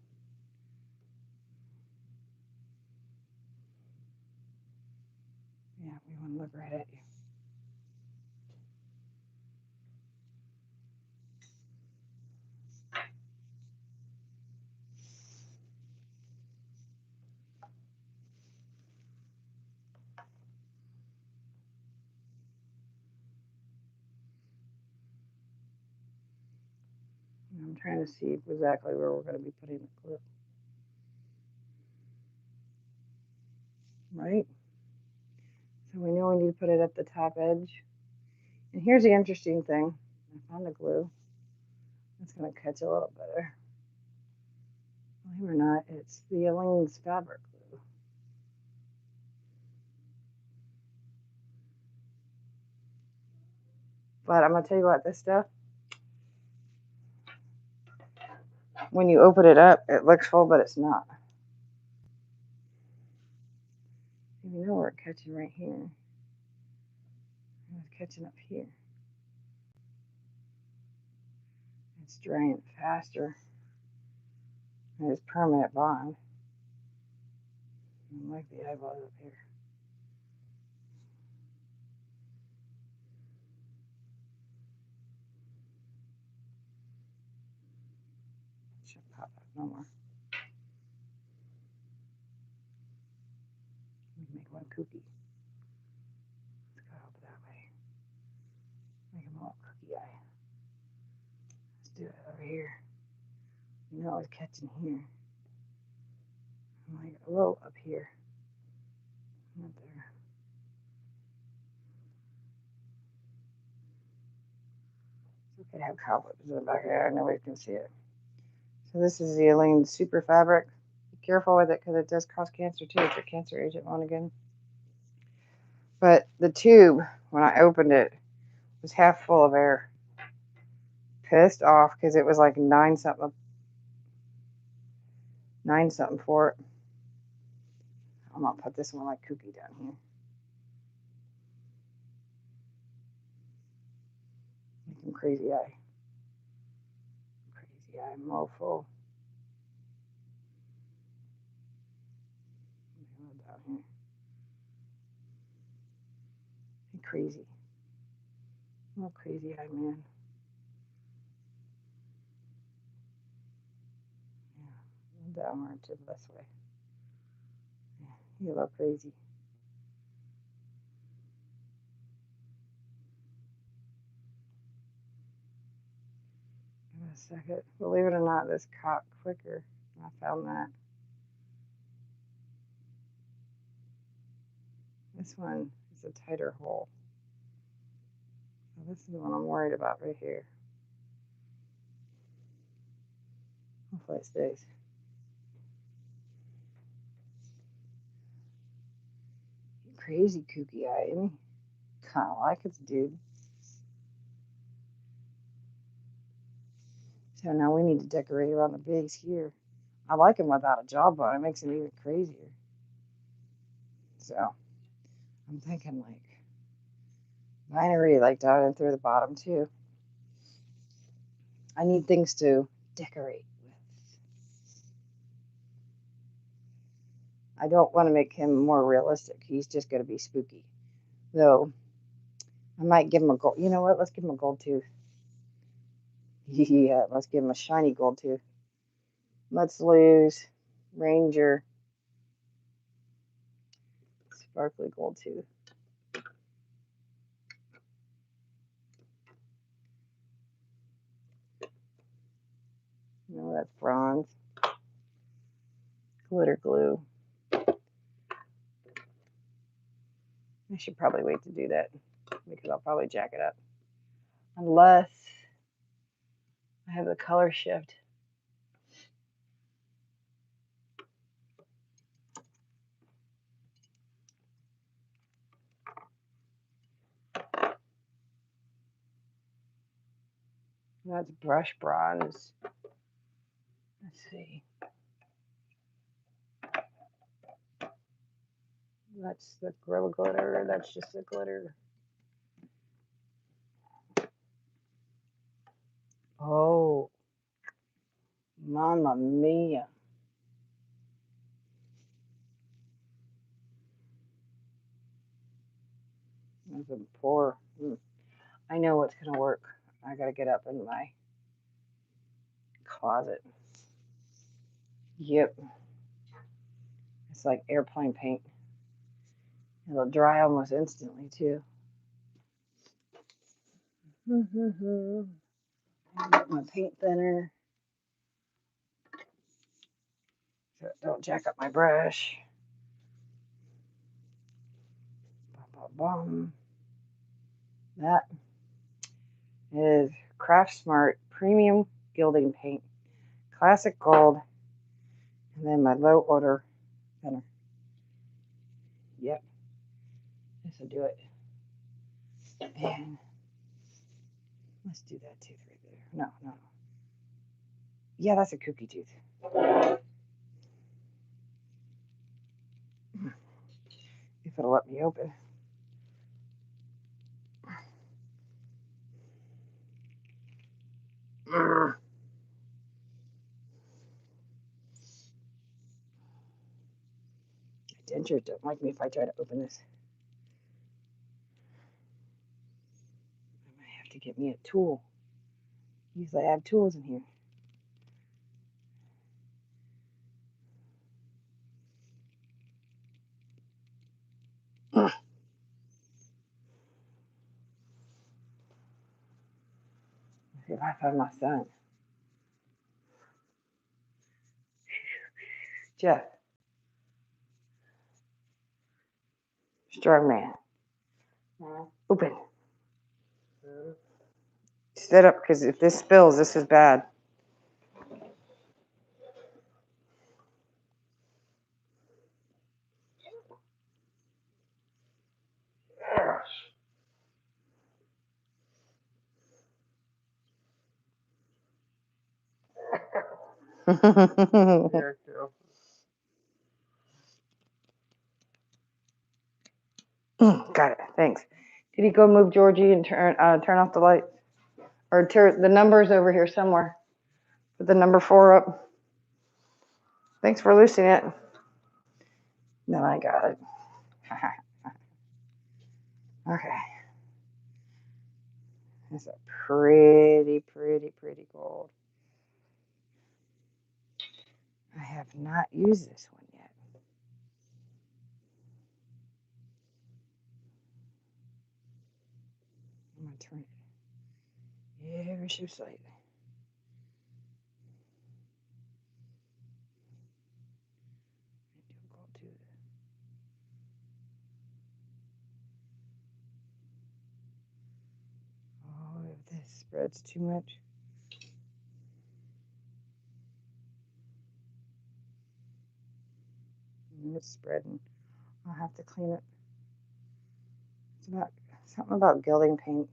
Yeah, we want to look right at you. I'm trying to see exactly where we're going to be putting the glue. Right? So we know we need to put it at the top edge. And here's the interesting thing. I found the glue. It's going to catch a little better. Believe it or not, it's the Elaine's fabric glue. But I'm going to tell you what, this stuff, when you open it up, it looks full, but it's not. You know we're catching right here. It's catching up here. It's drying faster. And it's permanent bond. I like the eyeballs up here. Shouldn't pop up no more. Let me make one cookie. Let's go up that way. Make him all cookie eye. Let's do it over here. You know, it's catching here. I'm like a little up here. Not there. It's okay to have cobwebs in the back there. Nobody can see it. So this is the Elaine Super Fabric. Be careful with it because it does cause cancer too. It's a cancer agent one again. But the tube, when I opened it, was half full of air. Pissed off because it was like 9 something for it. I'm gonna put this one like cookie down here. Make him crazy eye. Crazy eye mofo. Down here. Crazy. Oh, crazy eye man. Yeah, downward to this way. Yeah, you look crazy. Give it a second. Believe it or not, this caught quicker. I found that. This one is a tighter hole. So this is the one I'm worried about right here. Hopefully it stays. Crazy kooky eye, isn't he? Kind of like it, dude. So now we need to decorate around the base here. I like him without a jawbone. It makes him even crazier. So I'm thinking like binary, like down and through the bottom too. I need things to decorate with. I don't want to make him more realistic. He's just going to be spooky. Though I might give him a gold. You know what? Let's give him a gold tooth. Yeah, let's give him a shiny gold tooth. Let's lose Ranger sparkly gold tooth. No, that's bronze. Glitter glue. I should probably wait to do that because I'll probably jack it up. Unless I have the color shift. That's brush bronze. Let's see. That's the Gorilla Glitter. That's just the glitter. Oh, Mamma Mia. That's a poor. I know what's going to work. I got to get up in my closet. Yep. It's like airplane paint. It'll dry almost instantly, too. Get my paint thinner. So don't jack up my brush. Bum. That is Craft Smart Premium Gilding Paint. Classic Gold. And then my low odor thinner. Yep. This will do it. And let's do that tooth right there. No. Yeah, that's a cookie tooth. If it'll let me open. Dentures don't like me if I try to open this. I might have to get me a tool. Usually I have tools in here. if I find my son. Jeff, strong man. Open. Sit up, because if this spills, this is bad. Got it. Thanks. Did he go move Georgie and turn off the light? Or turn the numbers over here somewhere? Put the number 4 up. Thanks for loosening it. No, I got it. Okay. That's a pretty gold. I have not used this one yet. I'm going to turn it ever so slightly. Oh, if this spreads too much. It's spreading. I'll have to clean it. It's about something about gilding paint.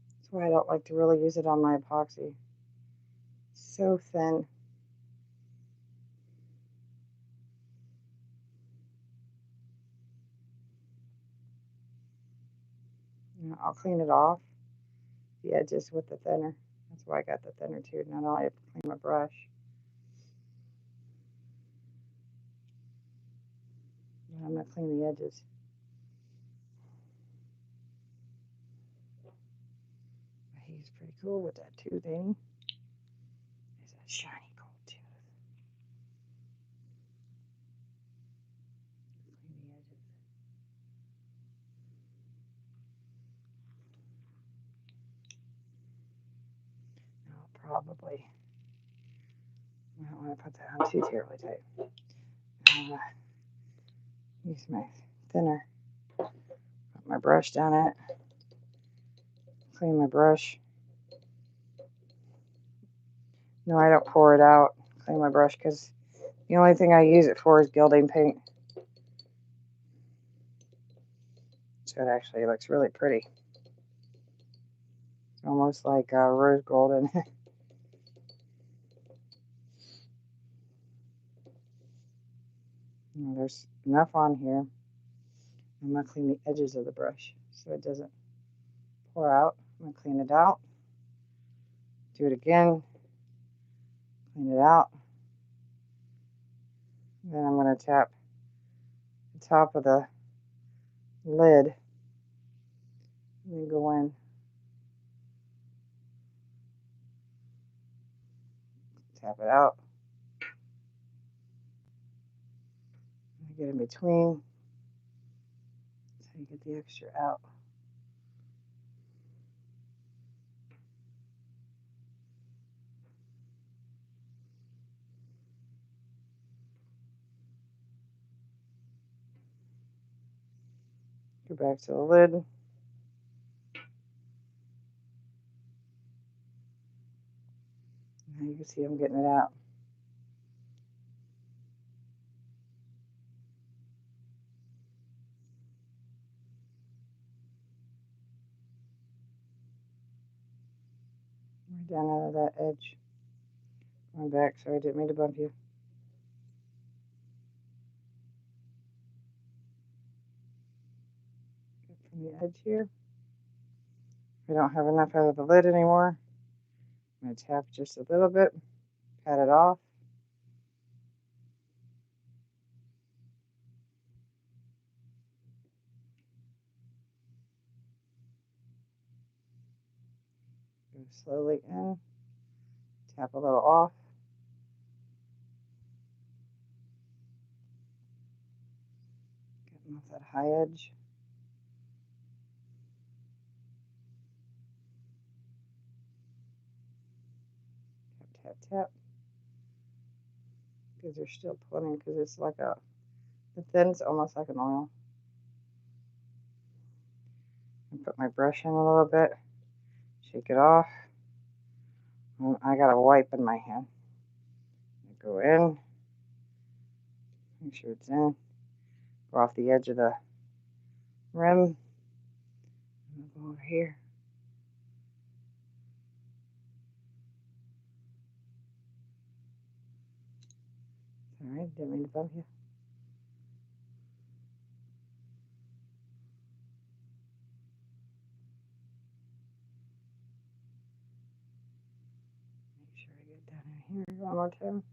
That's why I don't like to really use it on my epoxy. It's so thin. I'll clean it off, the edges with the thinner. That's why I got the thinner too. Not only I have to clean my brush. But I'm going to clean the edges. He's pretty cool with that tooth, ain't he? It's a shiny gold tooth. Clean the edges. Now probably, I don't want to put that on too terribly tight. Use my thinner. Put my brush down it. Clean my brush. No, I don't pour it out. Clean my brush because the only thing I use it for is gilding paint. So it actually looks really pretty. It's almost like rose gold in it. There's enough on here. I'm going to clean the edges of the brush so it doesn't pour out. I'm going to clean it out. Do it again. Clean it out. Then I'm going to tap the top of the lid. And then go in. Tap it out. Get in between so you get the extra out. Go back to the lid. Now you can see I'm getting it out. Right down out of that edge. Going back, sorry I didn't mean to bump you. From the edge here. I don't have enough out of the lid anymore. I'm going to tap just a little bit, pat it off. Go slowly in, tap a little off. Getting off that high edge. Tap, tap. Because they're still pulling, because it's like the thin's almost like an oil. And put my brush in a little bit. Shake it off. And I got a wipe in my hand. Go in. Make sure it's in. Go off the edge of the rim. And go over here. Alright, didn't mean to bump you. Make sure I get down in here one more time.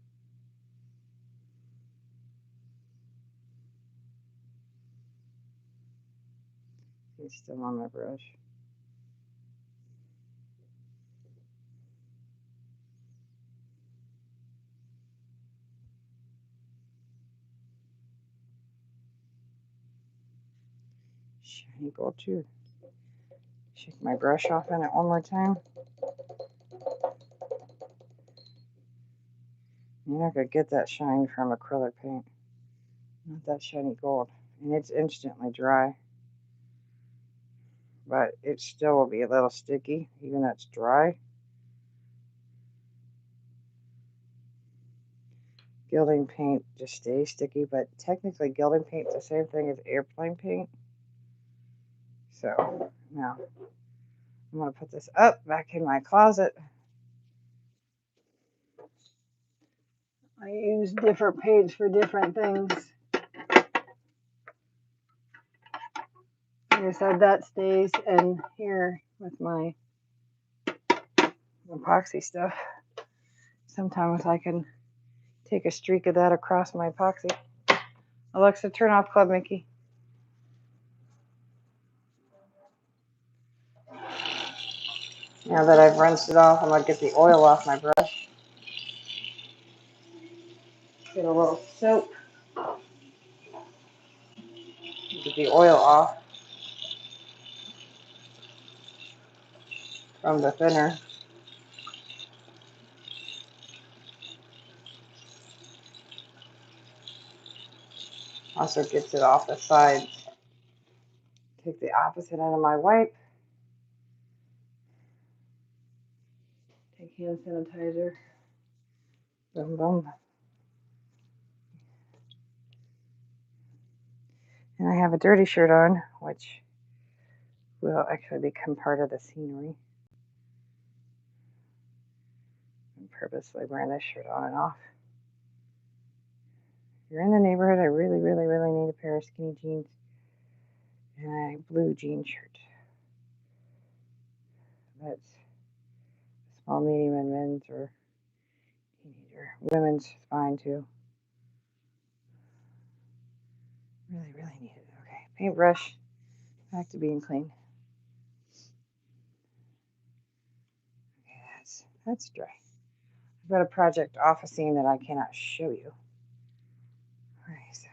It's still on my brush. Shiny gold too. Shake my brush off in it one more time. You're not going to get that shine from acrylic paint. Not that shiny gold. And it's instantly dry. But it still will be a little sticky, even though it's dry. Gilding paint just stays sticky, but technically gilding paint is the same thing as airplane paint. So now I'm going to put this up back in my closet. I use different paints for different things. Like I said, that stays in here with my epoxy stuff. Sometimes I can take a streak of that across my epoxy. Alexa, turn off Club Mickey. Now that I've rinsed it off, I'm going to get the oil off my brush. Get a little soap. Get the oil off from the thinner. Also gets it off the sides. Take the opposite end of my wipe. Take hand sanitizer. Boom, boom. And I have a dirty shirt on, which will actually become part of the scenery. I'm purposely wearing this shirt on and off. If you're in the neighborhood, I really, really, really need a pair of skinny jeans and a blue jean shirt. That's small, medium, and men's or teenager. Women's is fine too. Really, really need it. Okay, paintbrush. Back to being clean. Okay, that's dry. I've got a project officing that I cannot show you. Alright, so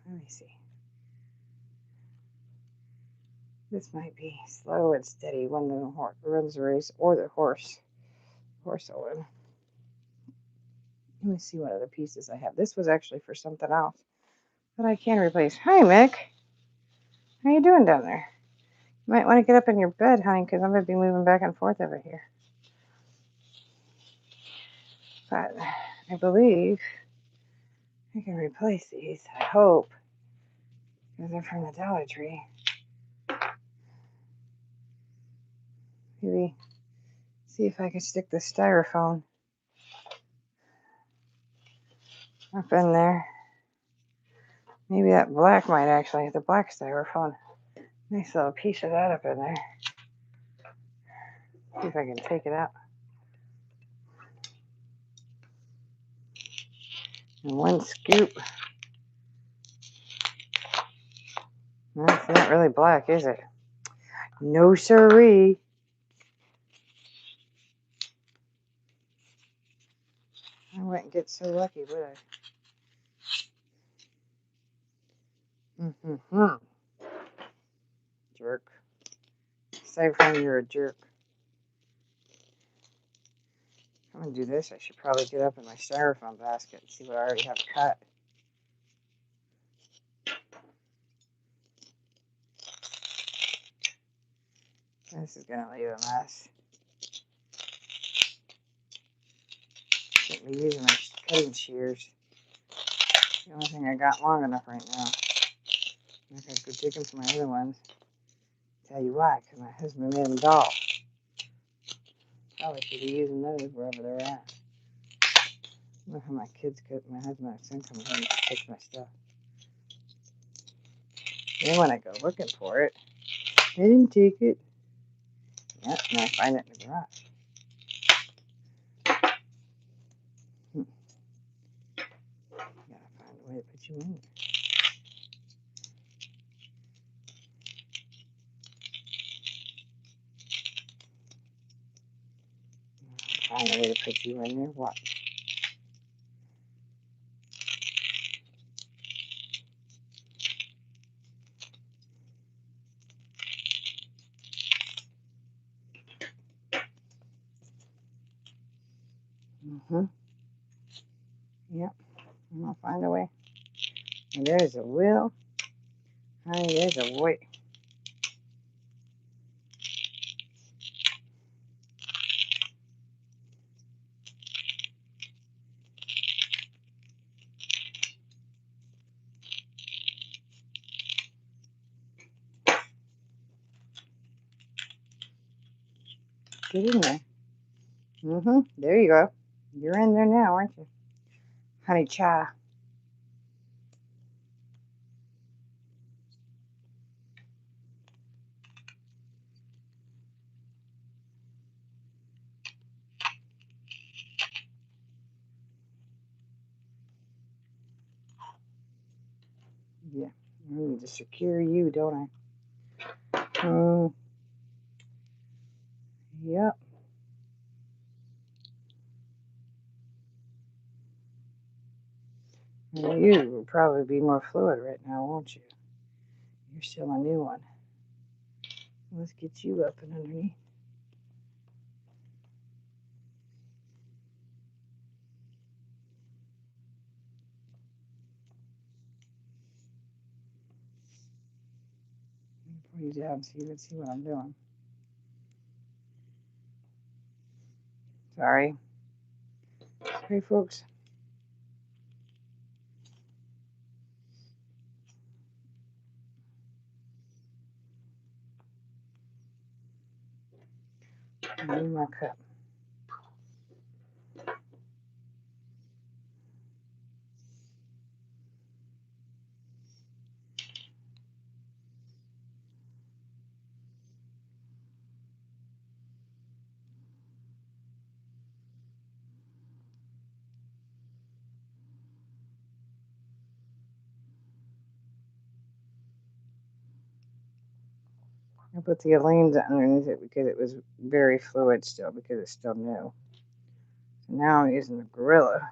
let me see. This might be slow and steady when the horse runs the race, or the horse will win. Let me see what other pieces I have. This was actually for something else that I can replace. Hi, Mick. How you doing down there? You might want to get up in your bed, honey, because I'm going to be moving back and forth over here. But I believe I can replace these. I hope. Because they're from the Dollar Tree. Maybe see if I can stick the styrofoam up in there. Maybe that black might actually, the black styrofoam. Nice little piece of that up in there. See if I can take it out. And one scoop. That's not really black, is it? No siree. I wouldn't get so lucky, would I? Jerk. Aside from you're a jerk. I'm going to do this. I should probably get up in my styrofoam basket and see what I already have cut. This is going to leave a mess. Shouldn't be using my cutting shears. The only thing I got long enough right now. I'm going to go digging for my other ones. Tell you why, because my husband made them dull. Probably should be using those wherever they're at. Look how my kids cut. My husband and son come home and take my stuff. Then when I go looking for it, they didn't take it. Yep, and I find it in the garage. Gotta find a way to put you in. Find a way to put you in there. What? Yep, I'm gonna find a way. And there's a will. Honey, there's a way. Get in there. There you go. You're in there now, aren't you? Honey child. Yeah. I need to secure you, don't I? Yep. Well, you will probably be more fluid right now, won't you? You're still a new one. Let's get you up and underneath. Pull you down so you can see what I'm doing. Sorry. Sorry, folks. I need my cup. I put the Elaine's underneath it because it was very fluid still, because it's still new. So now I'm using the Gorilla.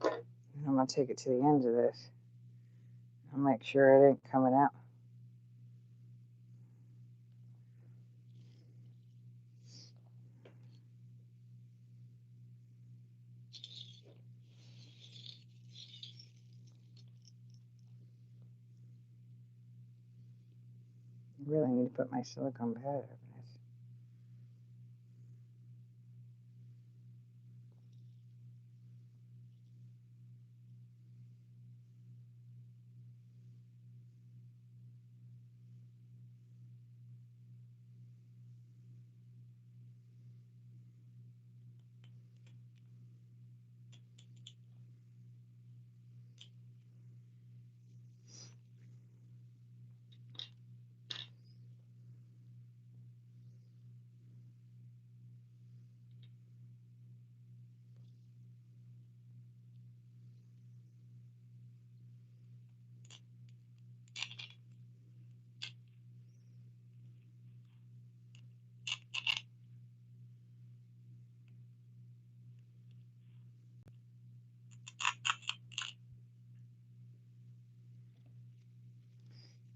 And I'm going to take it to the end of this. I'll make sure it ain't coming out. I really need to put my silicone pad up in this.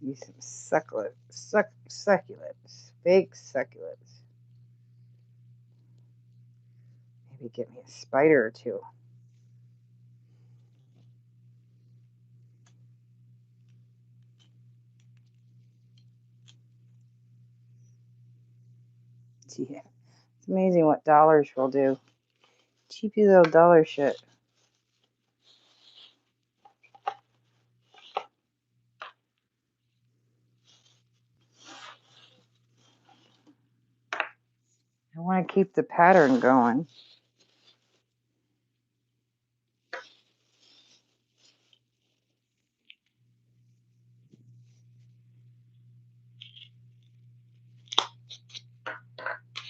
Use some succulents, fake succulents. Maybe get me a spider or two. Yeah, it's amazing what dollars will do. Cheapy little dollar shit. I want to keep the pattern going.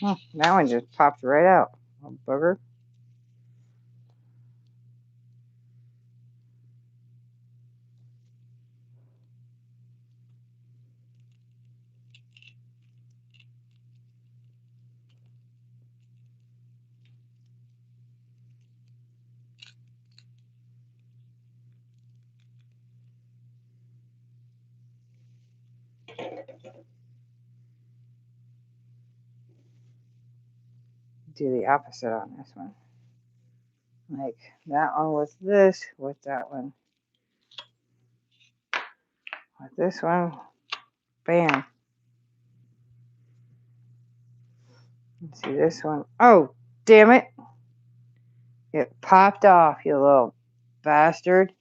Oh, that one just popped right out. Little booger. Do the opposite on this one. Like that one with this, with that one. With this one, bam. Let's see this one. Oh, damn it. It popped off, you little bastard.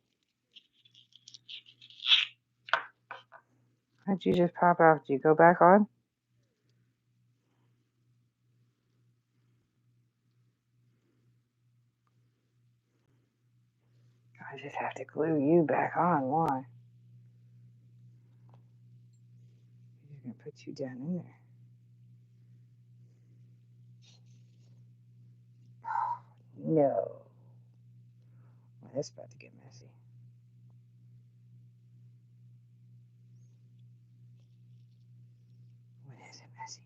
How'd you just pop off? Did you go back on? I just have to glue you back on. Why? I'm just going to put you down in there. No. Well, that's about to get messy. When is it messy?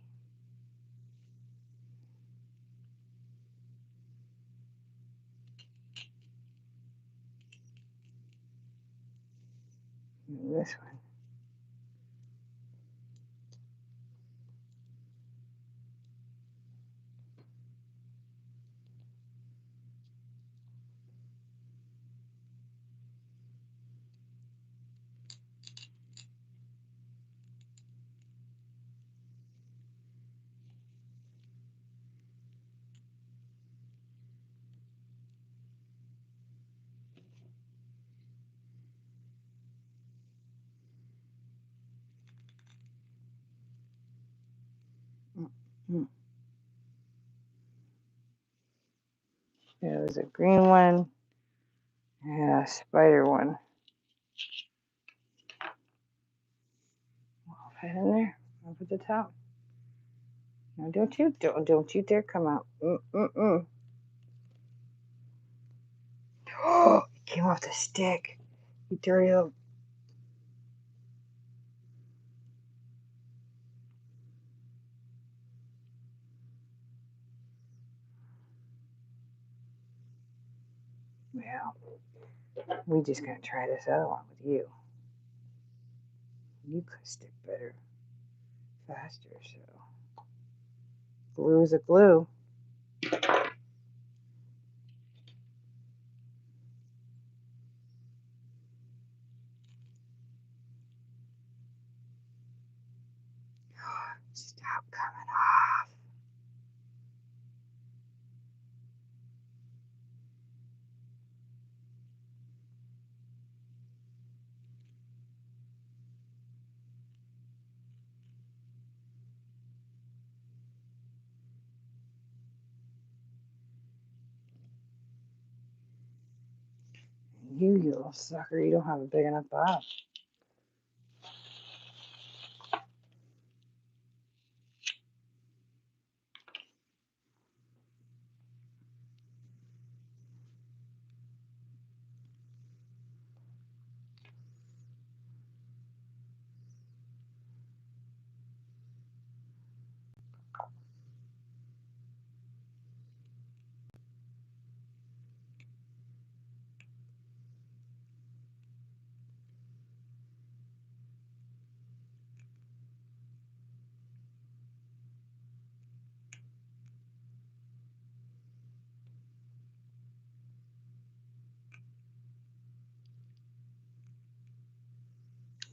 This one. Mm-hmm. There's a green one and a spider one. I'll put it in there over the top. No, don't you dare come out. Oh, it came off the stick. You dirty little. Well, we just gonna try this other one with you. You could stick better, faster, so. Glue's a glue. Stop coming off. You little sucker, you don't have a big enough bob.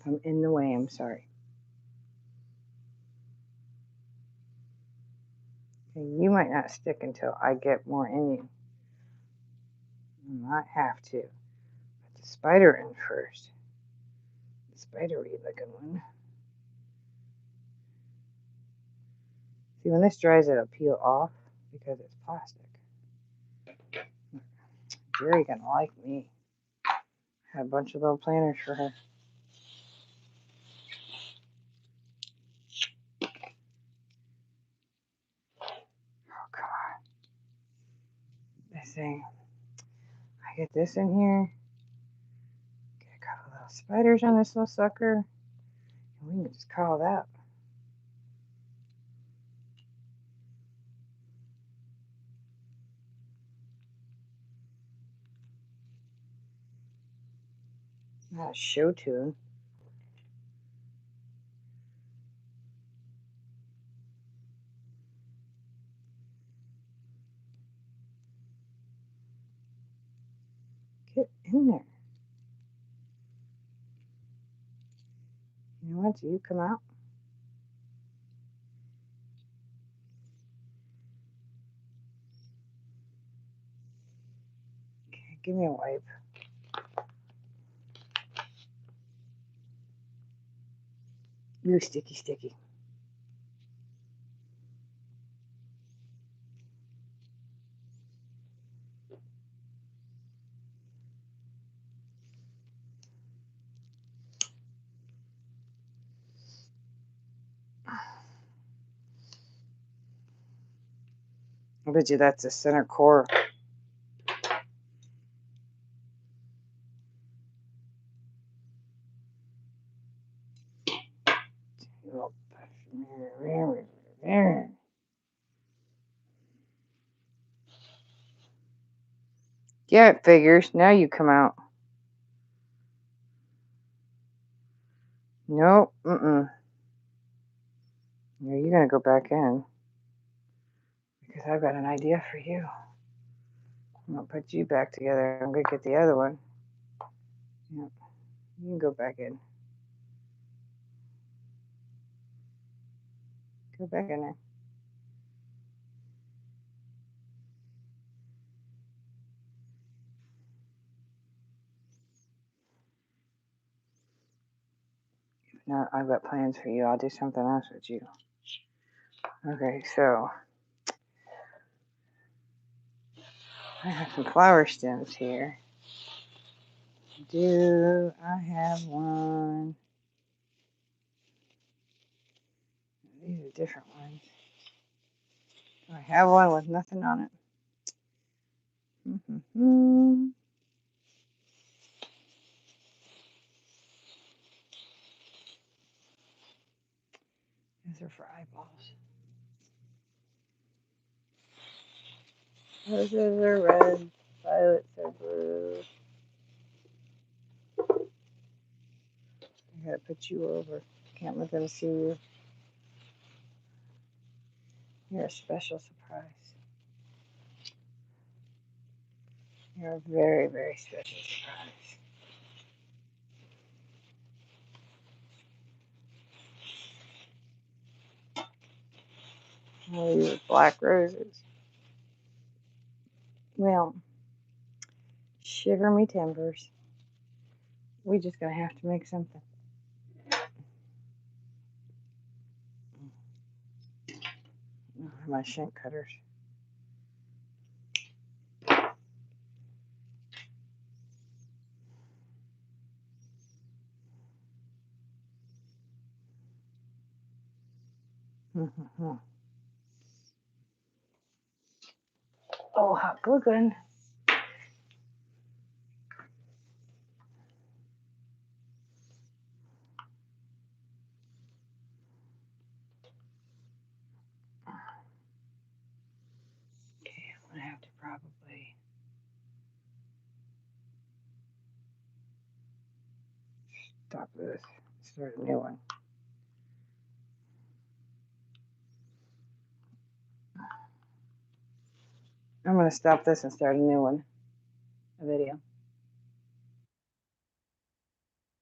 I'm in the way, I'm sorry. Okay, you might not stick until I get more in you. I might have to. Put the spider in first. The spidery looking one. See, when this dries, it'll peel off because it's plastic. Jerry gonna like me. I had a bunch of little planters for her. Oh, come on. This thing. I get this in here. Get a couple little spiders on this little sucker. And we can just call that. Not a show tune. Get in there. You know what? Do you come out? Okay, give me a wipe. You sticky, sticky. I bet you that's the center core. Yeah, it figures. Now you come out. Nope. No, you're going to go back in. Because I've got an idea for you. I'm going to put you back together. I'm going to get the other one. Yep. You can go back in. Go back in there. Now I've got plans for you. I'll do something else with you. Okay, so I have some flower stems here. Do I have one? These are different ones. Do I have one with nothing on it? These are for eyeballs. Those are red, violets are blue. I gotta put you over. Can't let them see you. You're a special surprise. You're a very, very special surprise. Oh, these are black roses. Well, shiver me timbers. We're just gonna have to make something. My shank cutters. Oh, hot glue gun. Okay, I'm gonna have to probably stop this. Start a new one. I'm gonna stop this and start a new one.